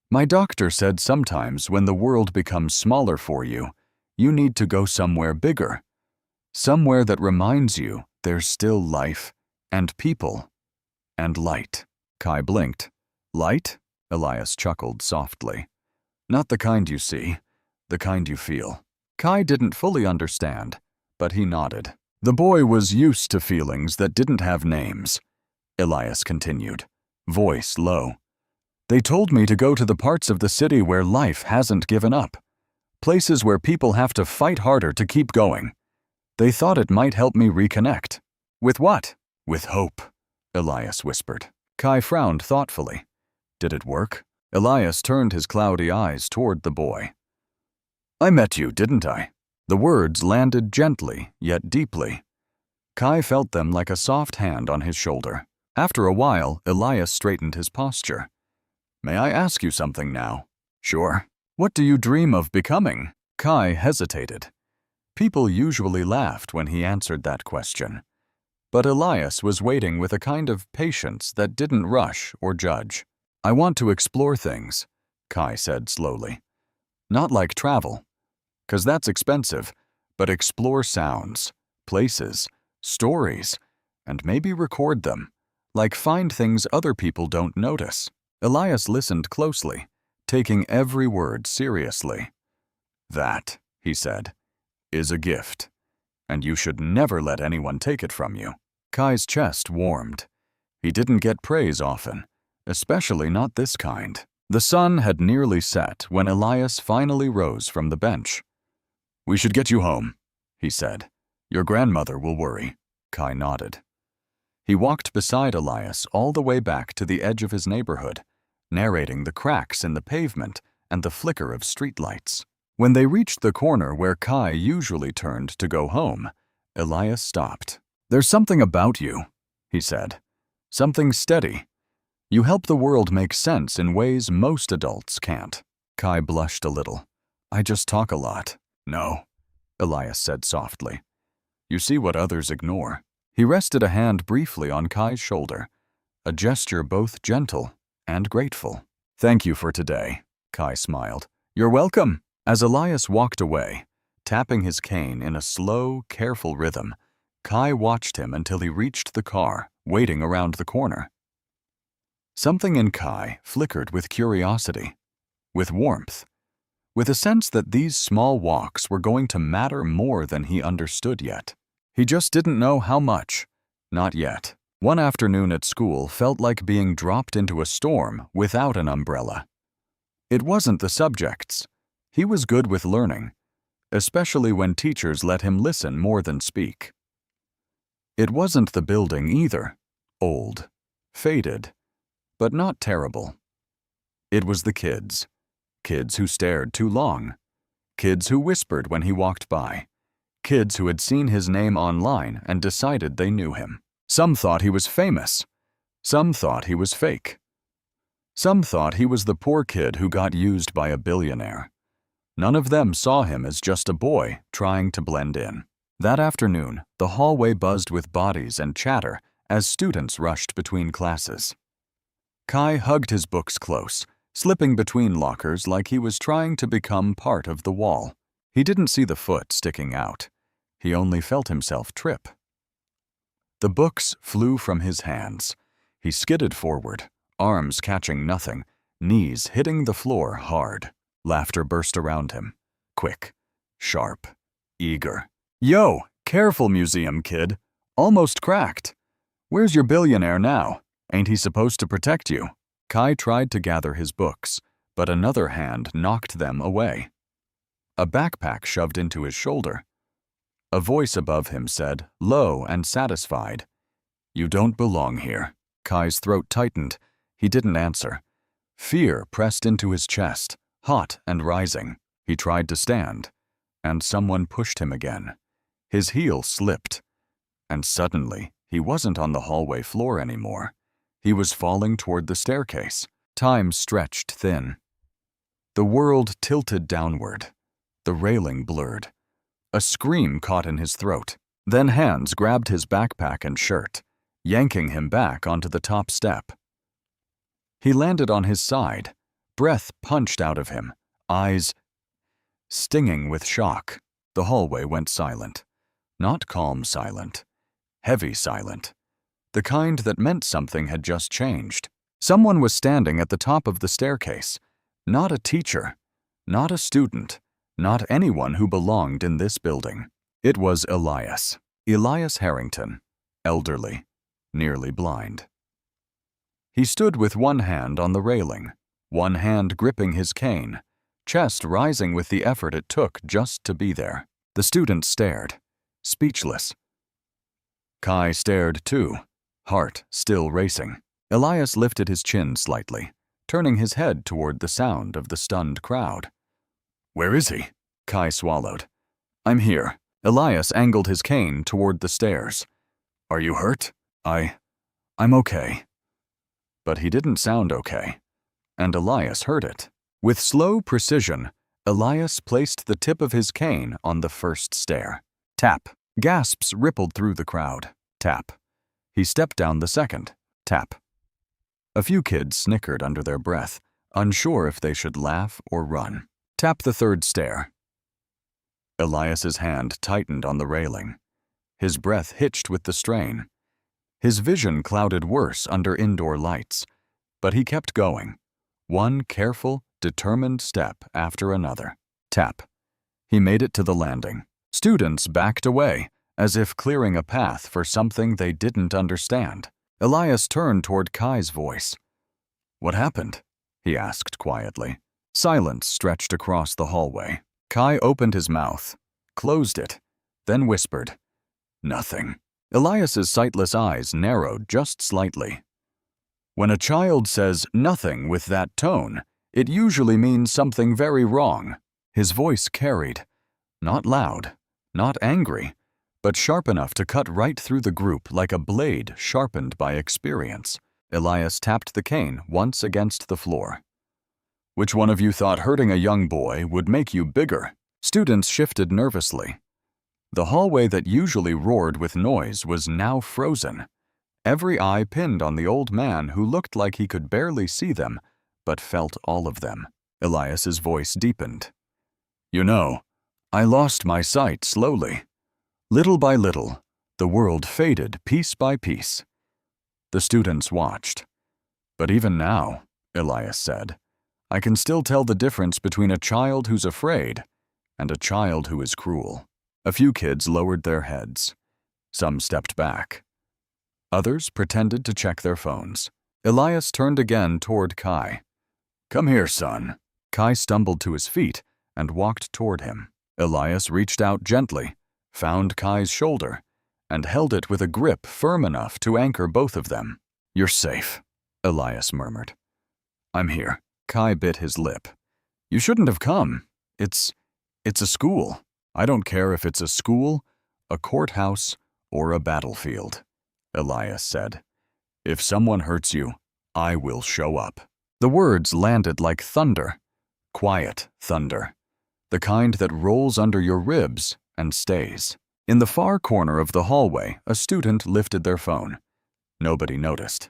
"My doctor said sometimes when the world becomes smaller for you, you need to go somewhere bigger. Somewhere that reminds you there's still life, and people, and light." Kai blinked. "Light?" Elias chuckled softly. "Not the kind you see, the kind you feel." Kai didn't fully understand, but he nodded. "The boy was used to feelings that didn't have names," Elias continued, voice low. "They told me to go to the parts of the city where life hasn't given up. Places where people have to fight harder to keep going. They thought it might help me reconnect." "With what?" "With hope," Elias whispered. Kai frowned thoughtfully. "Did it work?" Elias turned his cloudy eyes toward the boy. "I met you, didn't I?" The words landed gently, yet deeply. Kai felt them like a soft hand on his shoulder. After a while, Elias straightened his posture. "May I ask you something now?" "Sure." "What do you dream of becoming?" Kai hesitated. People usually laughed when he answered that question. But Elias was waiting with a kind of patience that didn't rush or judge. "I want to explore things," Kai said slowly. "Not like travel, 'cause that's expensive, but explore sounds, places, stories, and maybe record them, like find things other people don't notice." Elias listened closely, taking every word seriously. "That," he said, "is a gift, and you should never let anyone take it from you." Kai's chest warmed. He didn't get praise often, especially not this kind. The sun had nearly set when Elias finally rose from the bench. "We should get you home," he said. "Your grandmother will worry." Kai nodded. He walked beside Elias all the way back to the edge of his neighborhood, narrating the cracks in the pavement and the flicker of streetlights. When they reached the corner where Kai usually turned to go home, Elias stopped. "There's something about you," he said. "Something steady. You help the world make sense in ways most adults can't." Kai blushed a little. "I just talk a lot." No, Elias said softly. You see what others ignore. He rested a hand briefly on Kai's shoulder, a gesture both gentle and grateful. Thank you for today, Kai smiled. You're welcome. As Elias walked away, tapping his cane in a slow, careful rhythm, Kai watched him until he reached the car, waiting around the corner. Something in Kai flickered with curiosity, with warmth, with a sense that these small walks were going to matter more than he understood yet. He just didn't know how much. Not yet. One afternoon at school felt like being dropped into a storm without an umbrella. It wasn't the subjects. He was good with learning, especially when teachers let him listen more than speak. It wasn't the building either. Old, faded, but not terrible. It was the kids. Kids who stared too long. Kids who whispered when he walked by. Kids who had seen his name online and decided they knew him. Some thought he was famous. Some thought he was fake. Some thought he was the poor kid who got used by a billionaire. None of them saw him as just a boy trying to blend in. That afternoon, the hallway buzzed with bodies and chatter as students rushed between classes. Kai hugged his books close, slipping between lockers like he was trying to become part of the wall. He didn't see the foot sticking out. He only felt himself trip. The books flew from his hands. He skidded forward, arms catching nothing, knees hitting the floor hard. Laughter burst around him. Quick, sharp, eager. Yo, careful, museum kid. Almost cracked. Where's your billionaire now? Ain't he supposed to protect you? Kai tried to gather his books, but another hand knocked them away. A backpack shoved into his shoulder. A voice above him said, low and satisfied, You don't belong here. Kai's throat tightened. He didn't answer. Fear pressed into his chest, hot and rising. He tried to stand, and someone pushed him again. His heel slipped, and suddenly he wasn't on the hallway floor anymore. He was falling toward the staircase. Time stretched thin. The world tilted downward. The railing blurred. A scream caught in his throat. Then hands grabbed his backpack and shirt, yanking him back onto the top step. He landed on his side, breath punched out of him, eyes stinging with shock. The hallway went silent. Not calm silent. Heavy silent. The kind that meant something had just changed. Someone was standing at the top of the staircase. Not a teacher. Not a student. Not anyone who belonged in this building. It was Elias. Elias Harrington. Elderly. Nearly blind. He stood with one hand on the railing, one hand gripping his cane, chest rising with the effort it took just to be there. The students stared, speechless. Kai stared too, heart still racing. Elias lifted his chin slightly, turning his head toward the sound of the stunned crowd. Where is he? Kai swallowed. I'm here. Elias angled his cane toward the stairs. Are you hurt? I'm okay. But he didn't sound okay, and Elias heard it. With slow precision, Elias placed the tip of his cane on the first stair. Tap. Gasps rippled through the crowd. Tap. He stepped down the second. Tap. A few kids snickered under their breath, unsure if they should laugh or run. Tap the third stair. Elias's hand tightened on the railing. His breath hitched with the strain. His vision clouded worse under indoor lights, but he kept going, one careful, determined step after another. Tap. He made it to the landing. Students backed away, as if clearing a path for something they didn't understand. Elias turned toward Kai's voice. What happened? He asked quietly. Silence stretched across the hallway. Kai opened his mouth, closed it, then whispered, Nothing. Elias's sightless eyes narrowed just slightly. When a child says nothing with that tone, it usually means something very wrong. His voice carried, not loud, not angry, but sharp enough to cut right through the group like a blade sharpened by experience. Elias tapped the cane once against the floor. Which one of you thought hurting a young boy would make you bigger? Students shifted nervously. The hallway that usually roared with noise was now frozen. Every eye pinned on the old man who looked like he could barely see them, but felt all of them. Elias's voice deepened. "You know, I lost my sight slowly. Little by little, the world faded piece by piece." The students watched. "But even now," Elias said, "I can still tell the difference between a child who's afraid and a child who is cruel." A few kids lowered their heads. Some stepped back. Others pretended to check their phones. Elias turned again toward Kai. "Come here, son." Kai stumbled to his feet and walked toward him. Elias reached out gently, found Kai's shoulder, and held it with a grip firm enough to anchor both of them. "You're safe," Elias murmured. "I'm here." Kai bit his lip. "You shouldn't have come. It's a school. I don't care if it's a school, a courthouse, or a battlefield," Elias said. "If someone hurts you, I will show up." The words landed like thunder, quiet thunder, the kind that rolls under your ribs and stays. In the far corner of the hallway, a student lifted their phone. Nobody noticed.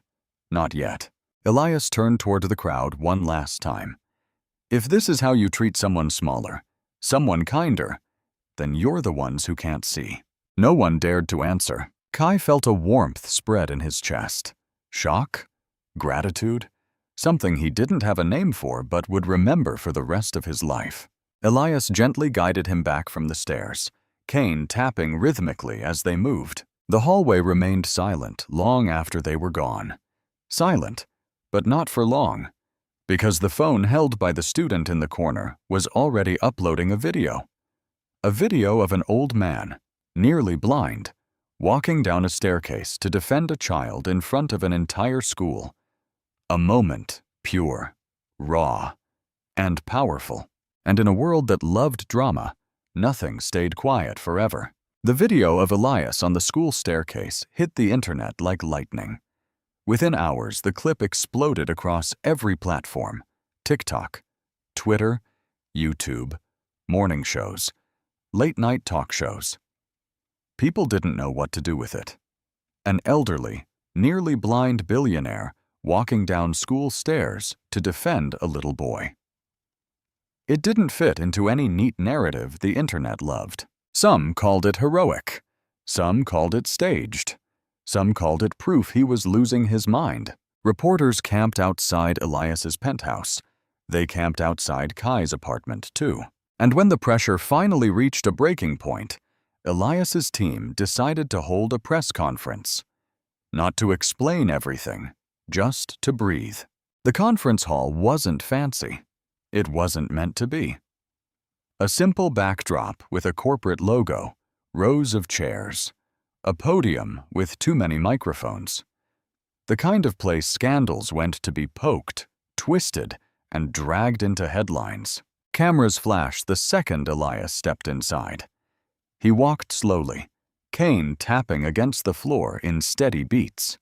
Not yet. Elias turned toward the crowd one last time. "If this is how you treat someone smaller, someone kinder, then you're the ones who can't see." No one dared to answer. Kai felt a warmth spread in his chest. Shock? Gratitude? Something he didn't have a name for but would remember for the rest of his life. Elias gently guided him back from the stairs, cane tapping rhythmically as they moved. The hallway remained silent long after they were gone. Silent, but not for long, because the phone held by the student in the corner was already uploading a video. A video of an old man, nearly blind, walking down a staircase to defend a child in front of an entire school. A moment, pure, raw, and powerful. And in a world that loved drama, nothing stayed quiet forever. The video of Elias on the school staircase hit the internet like lightning. Within hours, the clip exploded across every platform: TikTok, Twitter, YouTube, morning shows, late-night talk shows. People didn't know what to do with it. An elderly, nearly blind billionaire walking down school stairs to defend a little boy. It didn't fit into any neat narrative the internet loved. Some called it heroic. Some called it staged. Some called it proof he was losing his mind. Reporters camped outside Elias's penthouse. They camped outside Kai's apartment, too. And when the pressure finally reached a breaking point, Elias's team decided to hold a press conference. Not to explain everything, just to breathe. The conference hall wasn't fancy. It wasn't meant to be. A simple backdrop with a corporate logo, rows of chairs, a podium with too many microphones. The kind of place scandals went to be poked, twisted, and dragged into headlines. Cameras flashed the second Elias stepped inside. He walked slowly, cane tapping against the floor in steady beats.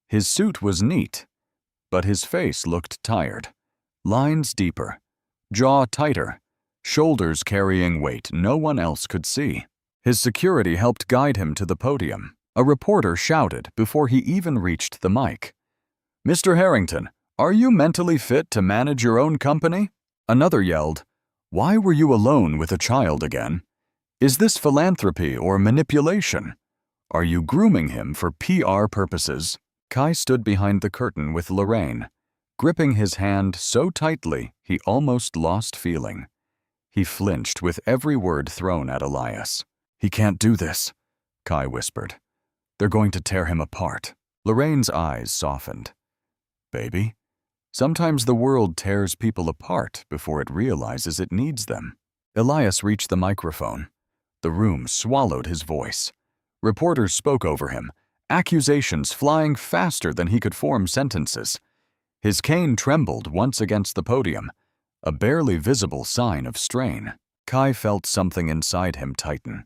His suit was neat, but his face looked tired. Lines deeper, jaw tighter, shoulders carrying weight no one else could see. His security helped guide him to the podium. A reporter shouted before he even reached the mic. "Mr. Harrington, are you mentally fit to manage your own company?" Another yelled, "Why were you alone with a child again? Is this philanthropy or manipulation? Are you grooming him for PR purposes?" Kai stood behind the curtain with Lorraine, gripping his hand so tightly he almost lost feeling. He flinched with every word thrown at Elias. "He can't do this," Kai whispered. "They're going to tear him apart." Lorraine's eyes softened. "Baby, sometimes the world tears people apart before it realizes it needs them." Elias reached the microphone. The room swallowed his voice. Reporters spoke over him, accusations flying faster than he could form sentences. His cane trembled once against the podium, a barely visible sign of strain. Kai felt something inside him tighten.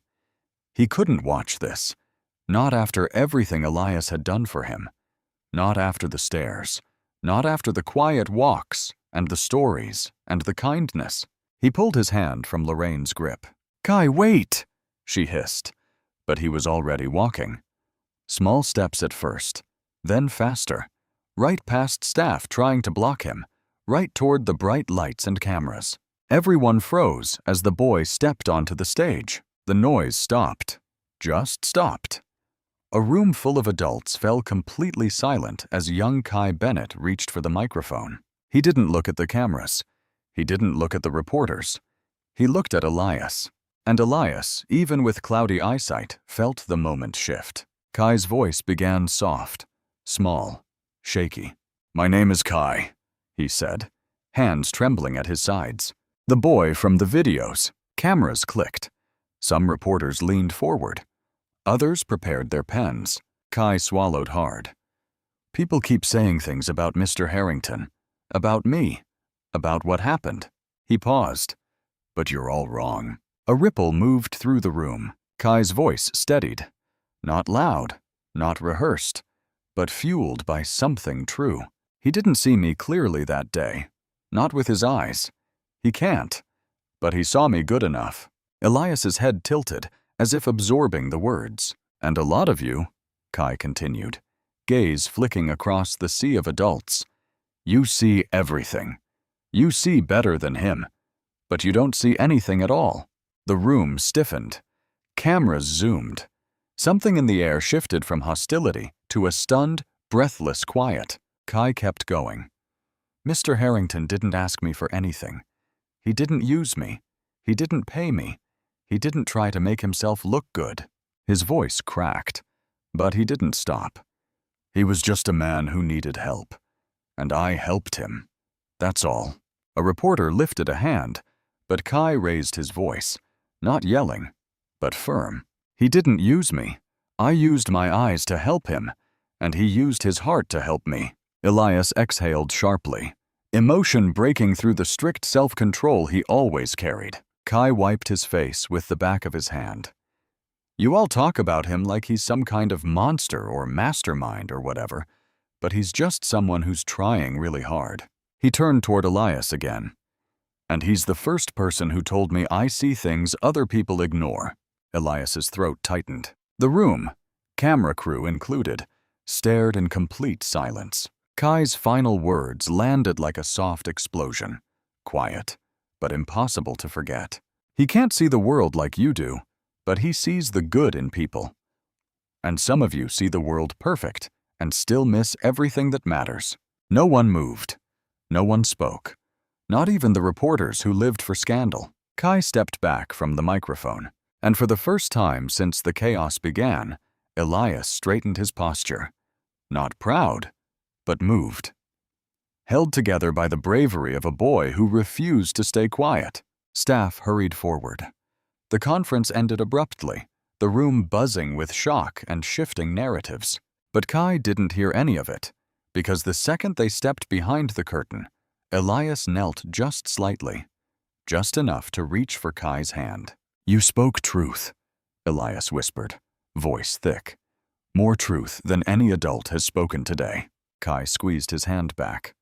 He couldn't watch this. Not after everything Elias had done for him. Not after the stairs. Not after the quiet walks and the stories and the kindness. He pulled his hand from Lorraine's grip. "Kai, wait!" she hissed, but he was already walking. Small steps at first, then faster, right past staff trying to block him, right toward the bright lights and cameras. Everyone froze as the boy stepped onto the stage. The noise stopped. Just stopped. A room full of adults fell completely silent as young Kai Bennett reached for the microphone. He didn't look at the cameras. He didn't look at the reporters. He looked at Elias. And Elias, even with cloudy eyesight, felt the moment shift. Kai's voice began soft, small, shaky. "My name is Kai," he said, hands trembling at his sides. "The boy from the videos." Cameras clicked. Some reporters leaned forward. Others prepared their pens. Kai swallowed hard. "People keep saying things about Mr. Harrington, about me, about what happened." He paused. "But you're all wrong." A ripple moved through the room. Kai's voice steadied. Not loud, not rehearsed, but fueled by something true. "He didn't see me clearly that day. Not with his eyes. He can't. But he saw me good enough." Elias's head tilted, as if absorbing the words. "And a lot of you," Kai continued, gaze flicking across the sea of adults, "you see everything. You see better than him. But you don't see anything at all." The room stiffened. Cameras zoomed. Something in the air shifted from hostility to a stunned, breathless quiet. Kai kept going. "Mr. Harrington didn't ask me for anything. He didn't use me. He didn't pay me. He didn't try to make himself look good." His voice cracked, but he didn't stop. "He was just a man who needed help, and I helped him. That's all." A reporter lifted a hand, but Kai raised his voice, not yelling, but firm. "He didn't use me. I used my eyes to help him, and he used his heart to help me." Elias exhaled sharply, emotion breaking through the strict self-control he always carried. Kai wiped his face with the back of his hand. "You all talk about him like he's some kind of monster or mastermind or whatever, but he's just someone who's trying really hard." He turned toward Elias again. "And he's the first person who told me I see things other people ignore." Elias's throat tightened. The room, camera crew included, stared in complete silence. Kai's final words landed like a soft explosion. Quiet, but impossible to forget. "He can't see the world like you do, but he sees the good in people. And some of you see the world perfect and still miss everything that matters." No one moved. No one spoke. Not even the reporters who lived for scandal. Kai stepped back from the microphone, and for the first time since the chaos began, Elias straightened his posture. Not proud, but moved. Held together by the bravery of a boy who refused to stay quiet. Staff hurried forward. The conference ended abruptly, the room buzzing with shock and shifting narratives. But Kai didn't hear any of it, because the second they stepped behind the curtain, Elias knelt just slightly, just enough to reach for Kai's hand. "You spoke truth," Elias whispered, voice thick. "More truth than any adult has spoken today." Kai squeezed his hand back.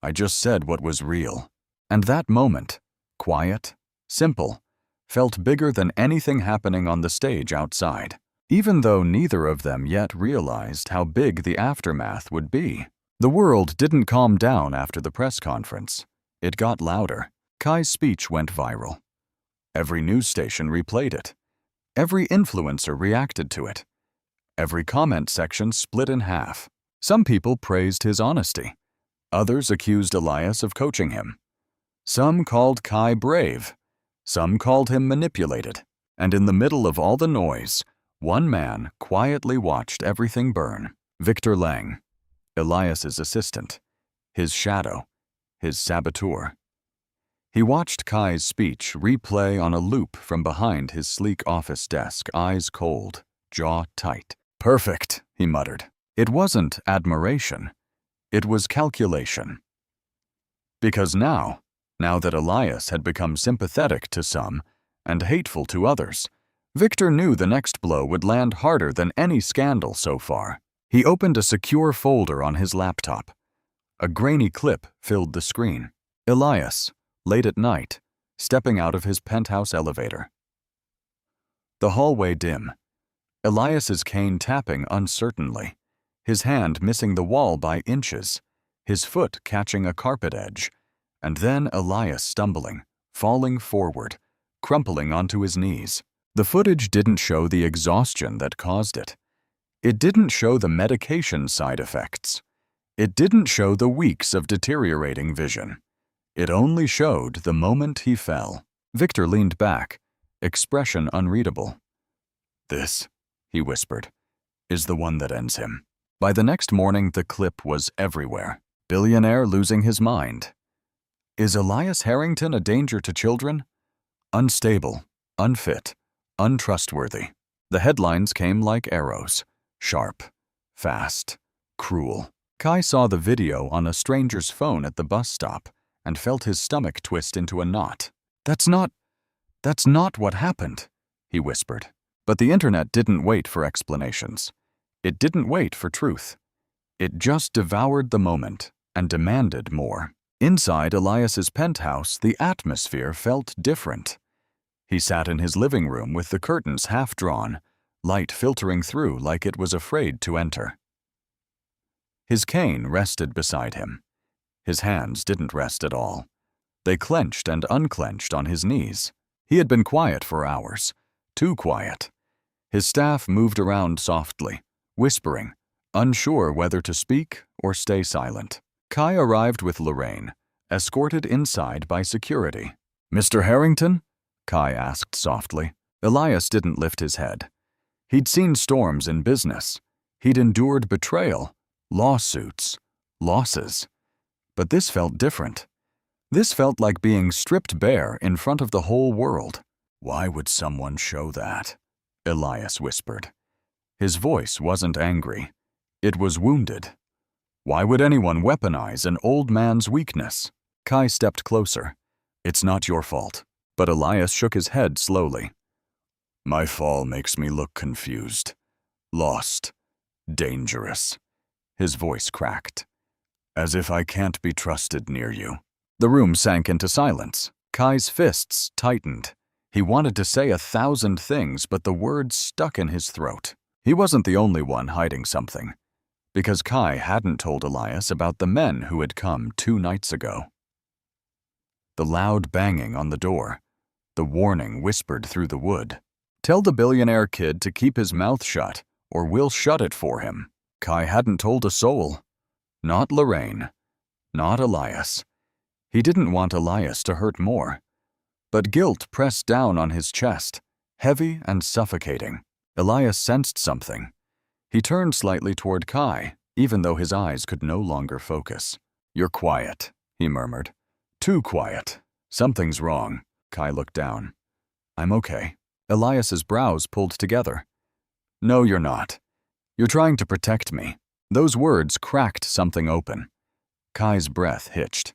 "I just said what was real." And that moment, quiet, simple, felt bigger than anything happening on the stage outside, even though neither of them yet realized how big the aftermath would be. The world didn't calm down after the press conference. It got louder. Kai's speech went viral. Every news station replayed it. Every influencer reacted to it. Every comment section split in half. Some people praised his honesty. Others accused Elias of coaching him. Some called Kai brave. Some called him manipulated. And in the middle of all the noise, one man quietly watched everything burn. Victor Lang, Elias's assistant, his shadow, his saboteur. He watched Kai's speech replay on a loop from behind his sleek office desk, eyes cold, jaw tight. "Perfect," he muttered. It wasn't admiration. It was calculation. Because now that Elias had become sympathetic to some and hateful to others, Victor knew the next blow would land harder than any scandal so far. He opened a secure folder on his laptop. A grainy clip filled the screen. Elias, late at night, stepping out of his penthouse elevator. The hallway dim. Elias's cane tapping uncertainly, his hand missing the wall by inches, his foot catching a carpet edge, and then Elias stumbling, falling forward, crumpling onto his knees. The footage didn't show the exhaustion that caused it. It didn't show the medication side effects. It didn't show the weeks of deteriorating vision. It only showed the moment he fell. Victor leaned back, expression unreadable. "This," he whispered, "is the one that ends him." By the next morning, the clip was everywhere. Billionaire losing his mind. Is Elias Harrington a danger to children? Unstable, unfit, untrustworthy. The headlines came like arrows. Sharp, fast, cruel. Kai saw the video on a stranger's phone at the bus stop and felt his stomach twist into a knot. That's not what happened," he whispered. But the internet didn't wait for explanations. It didn't wait for truth. It just devoured the moment and demanded more. Inside Elias's penthouse, the atmosphere felt different. He sat in his living room with the curtains half drawn, light filtering through like it was afraid to enter. His cane rested beside him. His hands didn't rest at all. They clenched and unclenched on his knees. He had been quiet for hours, too quiet. His staff moved around softly, whispering, unsure whether to speak or stay silent. Kai arrived with Lorraine, escorted inside by security. "Mr. Harrington?" Kai asked softly. Elias didn't lift his head. He'd seen storms in business. He'd endured betrayal, lawsuits, losses. But this felt different. This felt like being stripped bare in front of the whole world. "Why would someone show that?" Elias whispered. His voice wasn't angry. It was wounded. Why would anyone weaponize an old man's weakness? Kai stepped closer. "It's not your fault." But Elias shook his head slowly. "My fall makes me look confused, lost, dangerous." His voice cracked. "As if I can't be trusted near you." The room sank into silence. Kai's fists tightened. He wanted to say 1,000 things, but the words stuck in his throat. He wasn't the only one hiding something, because Kai hadn't told Elias about the men who had come 2 nights ago. The loud banging on the door, the warning whispered through the wood. "Tell the billionaire kid to keep his mouth shut, or we'll shut it for him." Kai hadn't told a soul. Not Lorraine. Not Elias. He didn't want Elias to hurt more. But guilt pressed down on his chest, heavy and suffocating. Elias sensed something. He turned slightly toward Kai, even though his eyes could no longer focus. "You're quiet," he murmured. "Too quiet. Something's wrong." Kai looked down. "I'm okay." Elias's brows pulled together. "No, you're not. You're trying to protect me." Those words cracked something open. Kai's breath hitched.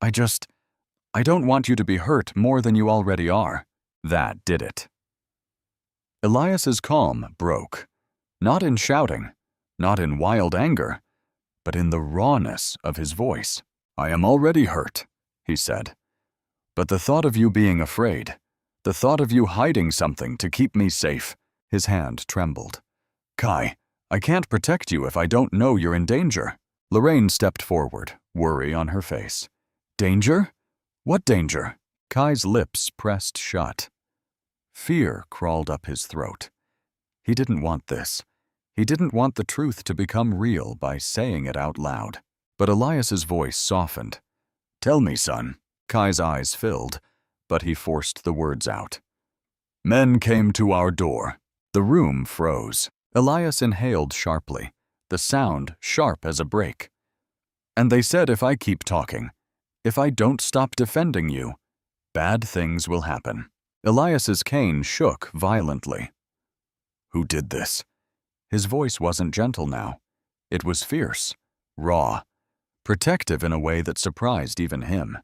I don't want you to be hurt more than you already are." That did it. Elias's calm broke. Not in shouting, not in wild anger, but in the rawness of his voice. "I am already hurt," he said. "But the thought of you being afraid, the thought of you hiding something to keep me safe." His hand trembled. "Kai, I can't protect you if I don't know you're in danger." Lorraine stepped forward, worry on her face. "Danger? What danger?" Kai's lips pressed shut. Fear crawled up his throat. He didn't want this. He didn't want the truth to become real by saying it out loud. But Elias's voice softened. "Tell me, son." Kai's eyes filled, but he forced the words out. "Men came to our door." The room froze. Elias inhaled sharply, the sound sharp as a break. "And they said if I keep talking, if I don't stop defending you, bad things will happen." Elias's cane shook violently. "Who did this?" His voice wasn't gentle now. It was fierce, raw, protective in a way that surprised even him.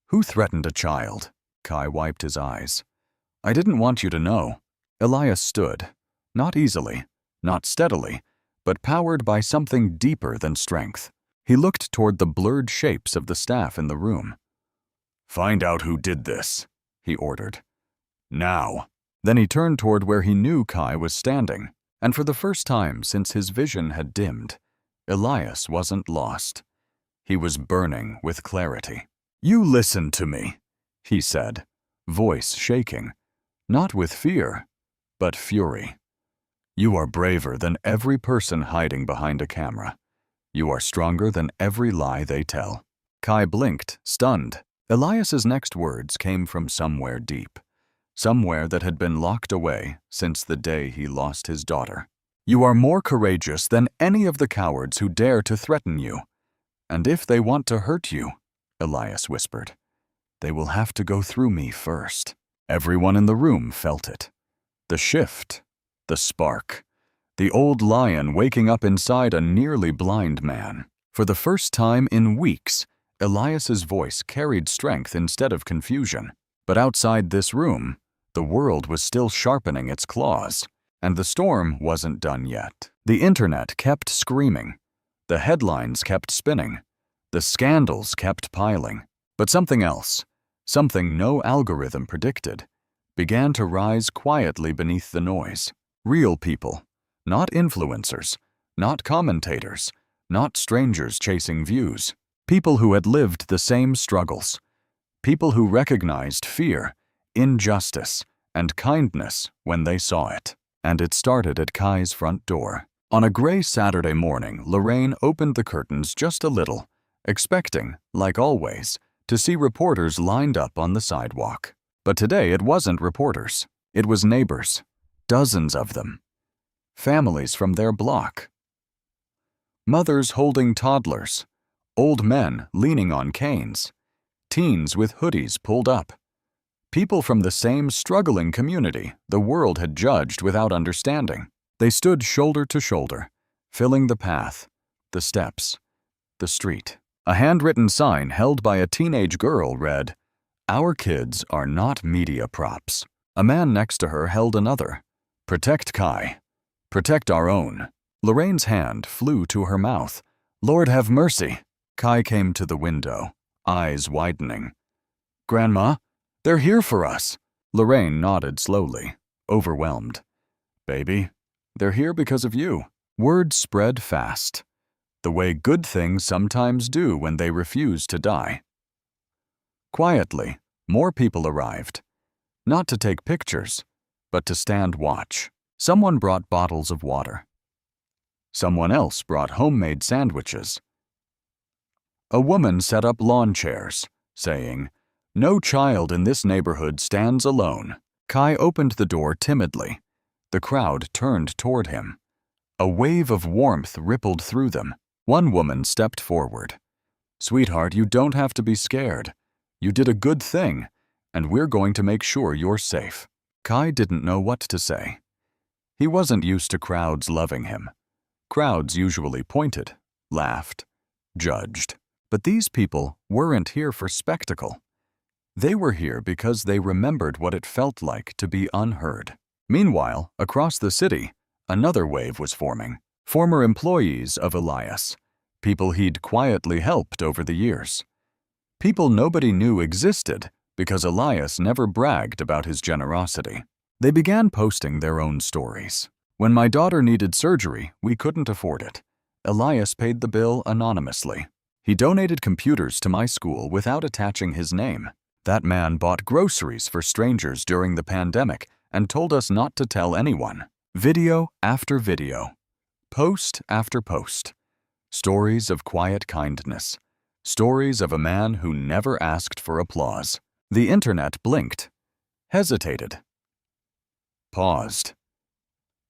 "Who threatened a child?" Kai wiped his eyes. "I didn't want you to know." Elias stood, not easily, not steadily, but powered by something deeper than strength. He looked toward the blurred shapes of the staff in the room. "Find out who did this," he ordered. "Now." Then he turned toward where he knew Kai was standing, and for the first time since his vision had dimmed, Elias wasn't lost. He was burning with clarity. "You listen to me," he said, voice shaking, not with fear, but fury. "You are braver than every person hiding behind a camera. You are stronger than every lie they tell." Kai blinked, stunned. Elias's next words came from somewhere deep, somewhere that had been locked away since the day he lost his daughter. "You are more courageous than any of the cowards who dare to threaten you. And if they want to hurt you," Elias whispered, "they will have to go through me first." Everyone in the room felt it. The shift, the spark, the old lion waking up inside a nearly blind man. For the first time in weeks, Elias's voice carried strength instead of confusion. But outside this room, the world was still sharpening its claws, and the storm wasn't done yet. The internet kept screaming. The headlines kept spinning. The scandals kept piling. But something else, something no algorithm predicted, began to rise quietly beneath the noise. Real people, not influencers, not commentators, not strangers chasing views. People who had lived the same struggles. People who recognized fear, injustice, and kindness when they saw it. And it started at Kai's front door. On a gray Saturday morning, Lorraine opened the curtains just a little, expecting, like always, to see reporters lined up on the sidewalk. But today it wasn't reporters. It was neighbors. Dozens of them. Families from their block. Mothers holding toddlers. Old men leaning on canes. Teens with hoodies pulled up. People from the same struggling community the world had judged without understanding. They stood shoulder to shoulder, filling the path, the steps, the street. A handwritten sign held by a teenage girl read, "Our kids are not media props." A man next to her held another, "Protect Kai. Protect our own." Lorraine's hand flew to her mouth. "Lord have mercy." Kai came to the window, eyes widening. "Grandma, they're here for us." Lorraine nodded slowly, overwhelmed. "Baby, they're here because of you." Word spread fast, the way good things sometimes do when they refuse to die. Quietly, more people arrived, not to take pictures, but to stand watch. Someone brought bottles of water. Someone else brought homemade sandwiches. A woman set up lawn chairs, saying, "No child in this neighborhood stands alone." Kai opened the door timidly. The crowd turned toward him. A wave of warmth rippled through them. One woman stepped forward. "Sweetheart, you don't have to be scared. You did a good thing, and we're going to make sure you're safe." Kai didn't know what to say. He wasn't used to crowds loving him. Crowds usually pointed, laughed, judged. But these people weren't here for spectacle. They were here because they remembered what it felt like to be unheard. Meanwhile, across the city, another wave was forming. Former employees of Elias, people he'd quietly helped over the years. People nobody knew existed because Elias never bragged about his generosity. They began posting their own stories. "When my daughter needed surgery, we couldn't afford it. Elias paid the bill anonymously. He donated computers to my school without attaching his name. That man bought groceries for strangers during the pandemic and told us not to tell anyone." Video after video. Post after post. Stories of quiet kindness. Stories of a man who never asked for applause. The internet blinked, hesitated, paused.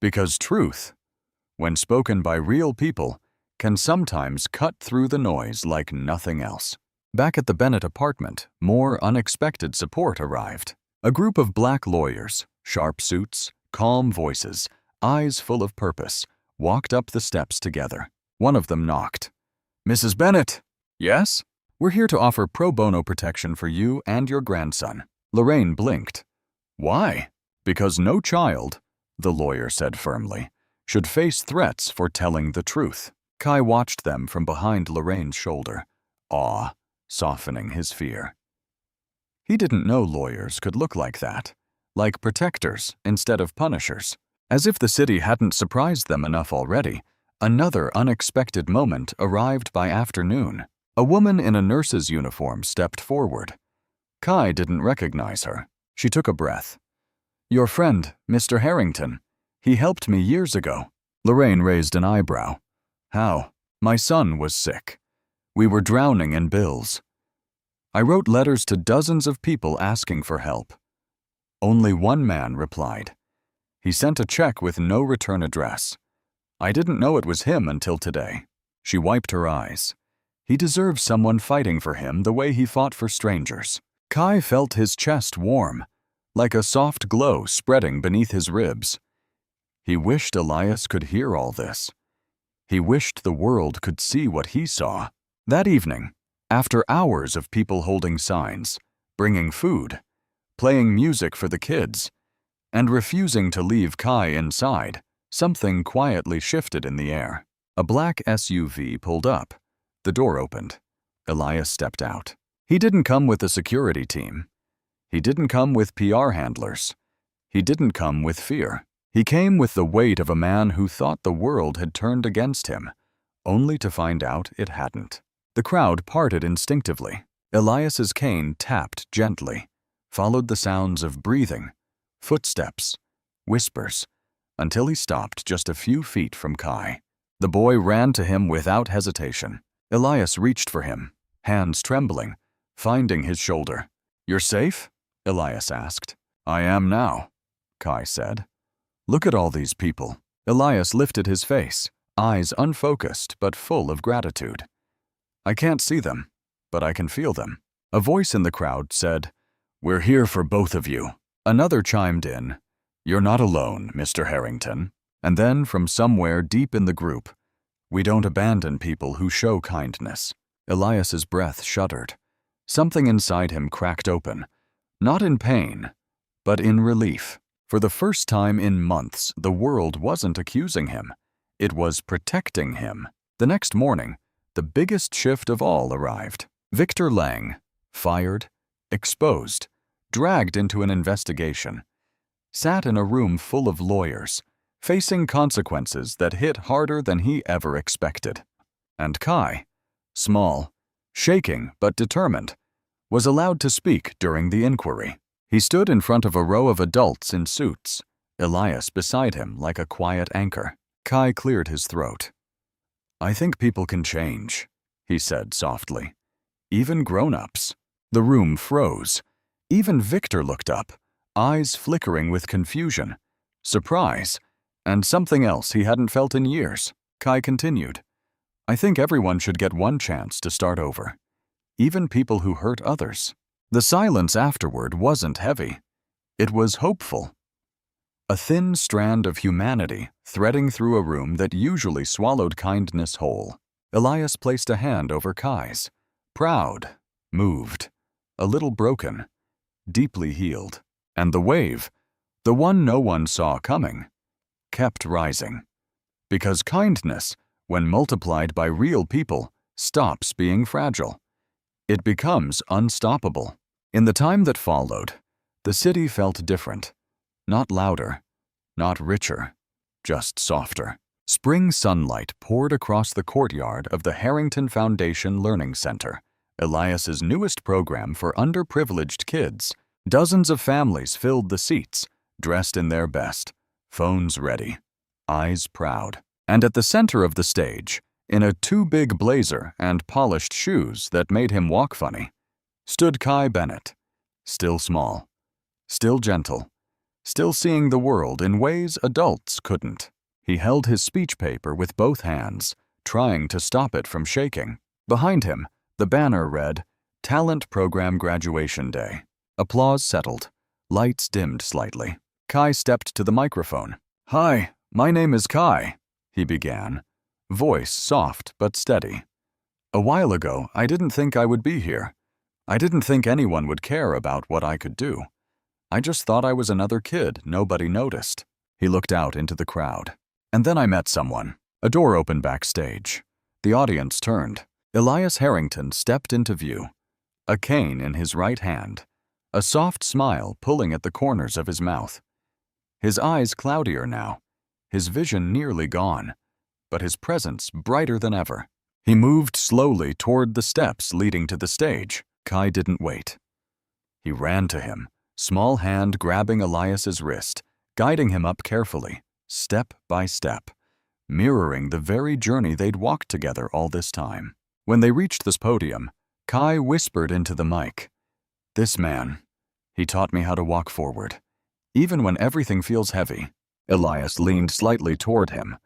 Because truth, when spoken by real people, can sometimes cut through the noise like nothing else. Back at the Bennett apartment, more unexpected support arrived. A group of black lawyers, sharp suits, calm voices, eyes full of purpose, walked up the steps together. One of them knocked. "Mrs. Bennett." "Yes?" "We're here to offer pro bono protection for you and your grandson." Lorraine blinked. "Why?" "Because no child," the lawyer said firmly, "should face threats for telling the truth." Kai watched them from behind Lorraine's shoulder, awe softening his fear. He didn't know lawyers could look like that, like protectors instead of punishers. As if the city hadn't surprised them enough already, another unexpected moment arrived by afternoon. A woman in a nurse's uniform stepped forward. Kai didn't recognize her. She took a breath. "Your friend, Mr. Harrington. He helped me years ago." Lorraine raised an eyebrow. "How?" "My son was sick. We were drowning in bills. I wrote letters to dozens of people asking for help. Only one man replied. He sent a check with no return address. I didn't know it was him until today." She wiped her eyes. "He deserves someone fighting for him the way he fought for strangers." Kai felt his chest warm, like a soft glow spreading beneath his ribs. He wished Elias could hear all this. He wished the world could see what he saw. That evening, after hours of people holding signs, bringing food, playing music for the kids, and refusing to leave Kai inside, something quietly shifted in the air. A black SUV pulled up. The door opened. Elias stepped out. He didn't come with a security team. He didn't come with PR handlers. He didn't come with fear. He came with the weight of a man who thought the world had turned against him, only to find out it hadn't. The crowd parted instinctively. Elias's cane tapped gently, followed the sounds of breathing, footsteps, whispers, until he stopped just a few feet from Kai. The boy ran to him without hesitation. Elias reached for him, hands trembling, finding his shoulder. "You're safe?" Elias asked. "I am now," Kai said. "Look at all these people." Elias lifted his face, eyes unfocused but full of gratitude. "I can't see them, but I can feel them." A voice in the crowd said, "We're here for both of you." Another chimed in, "You're not alone, Mr. Harrington." And then from somewhere deep in the group, "We don't abandon people who show kindness." Elias's breath shuddered. Something inside him cracked open, not in pain, but in relief. For the first time in months, the world wasn't accusing him. It was protecting him. The next morning, the biggest shift of all arrived. Victor Lang, fired, exposed, dragged into an investigation, sat in a room full of lawyers, facing consequences that hit harder than he ever expected. And Kai, small, shaking but determined, was allowed to speak during the inquiry. He stood in front of a row of adults in suits, Elias beside him like a quiet anchor. Kai cleared his throat. "I think people can change," he said softly. "Even grown-ups." The room froze. Even Victor looked up, eyes flickering with confusion, surprise, and something else he hadn't felt in years. Kai continued, "I think everyone should get one chance to start over, even people who hurt others." The silence afterward wasn't heavy. It was hopeful. A thin strand of humanity threading through a room that usually swallowed kindness whole. Elias placed a hand over Kai's, proud, moved, a little broken, deeply healed. And the wave, the one no one saw coming, kept rising. Because kindness, when multiplied by real people, stops being fragile. It becomes unstoppable. In the time that followed, the city felt different. Not louder, not richer, just softer. Spring sunlight poured across the courtyard of the Harrington Foundation Learning Center, Elias's newest program for underprivileged kids. Dozens of families filled the seats, dressed in their best, phones ready, eyes proud. And at the center of the stage, in a too-big blazer and polished shoes that made him walk funny, stood Kai Bennett, still small, still gentle, still seeing the world in ways adults couldn't. He held his speech paper with both hands, trying to stop it from shaking. Behind him, the banner read, "Talent Program Graduation Day." Applause settled. Lights dimmed slightly. Kai stepped to the microphone. "Hi, my name is Kai," he began, voice soft but steady. "A while ago, I didn't think I would be here. I didn't think anyone would care about what I could do. I just thought I was another kid nobody noticed." He looked out into the crowd. "And then I met someone." A door opened backstage. The audience turned. Elias Harrington stepped into view, a cane in his right hand, a soft smile pulling at the corners of his mouth. His eyes cloudier now, his vision nearly gone, but his presence brighter than ever. He moved slowly toward the steps leading to the stage. Kai didn't wait. He ran to him, small hand grabbing Elias's wrist, guiding him up carefully, step by step, mirroring the very journey they'd walked together all this time. When they reached this podium, Kai whispered into the mic, "This man, he taught me how to walk forward, even when everything feels heavy." Elias leaned slightly toward him,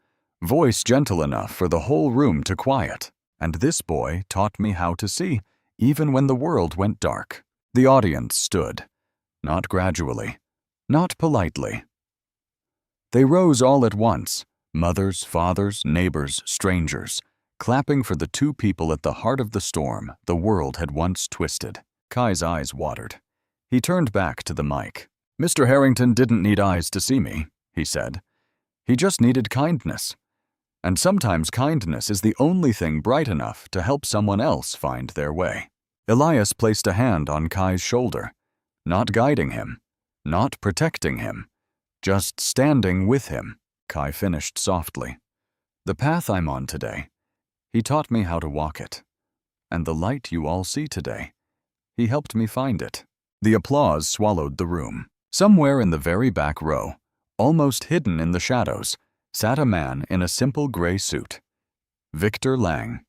voice gentle enough for the whole room to quiet. "And this boy taught me how to see, even when the world went dark." The audience stood, not gradually, not politely. They rose all at once, mothers, fathers, neighbors, strangers, clapping for the two people at the heart of the storm the world had once twisted. Kai's eyes watered. He turned back to the mic. "Mr. Harrington didn't need eyes to see me," he said. "He just needed kindness. And sometimes kindness is the only thing bright enough to help someone else find their way." Elias placed a hand on Kai's shoulder, not guiding him, not protecting him, just standing with him. Kai finished softly. "The path I'm on today, he taught me how to walk it. And the light you all see today, he helped me find it." The applause swallowed the room. Somewhere in the very back row, almost hidden in the shadows, sat a man in a simple gray suit. Victor Lang.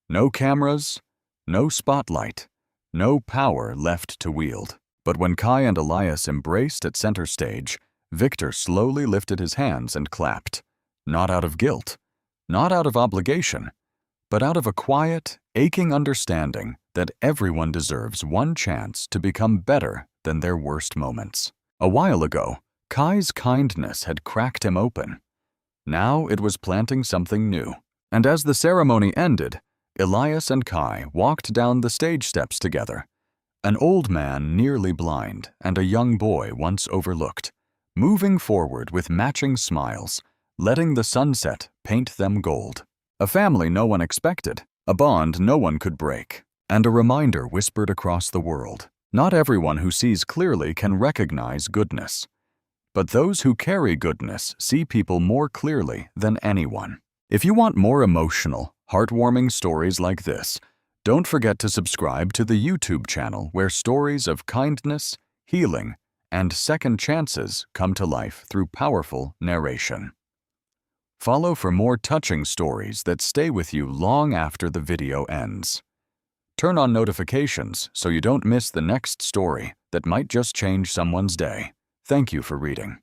No cameras, no spotlight, no power left to wield. But when Kai and Elias embraced at center stage, Victor slowly lifted his hands and clapped. Not out of guilt, not out of obligation, but out of a quiet, aching understanding that everyone deserves one chance to become better than their worst moments. A while ago, Kai's kindness had cracked him open. Now it was planting something new. And as the ceremony ended, Elias and Kai walked down the stage steps together. An old man nearly blind and a young boy once overlooked, moving forward with matching smiles, letting the sunset paint them gold. A family no one expected, a bond no one could break, and a reminder whispered across the world. Not everyone who sees clearly can recognize goodness. But those who carry goodness see people more clearly than anyone. If you want more emotional, heartwarming stories like this, don't forget to subscribe to the YouTube channel where stories of kindness, healing, and second chances come to life through powerful narration. Follow for more touching stories that stay with you long after the video ends. Turn on notifications so you don't miss the next story that might just change someone's day. Thank you for reading.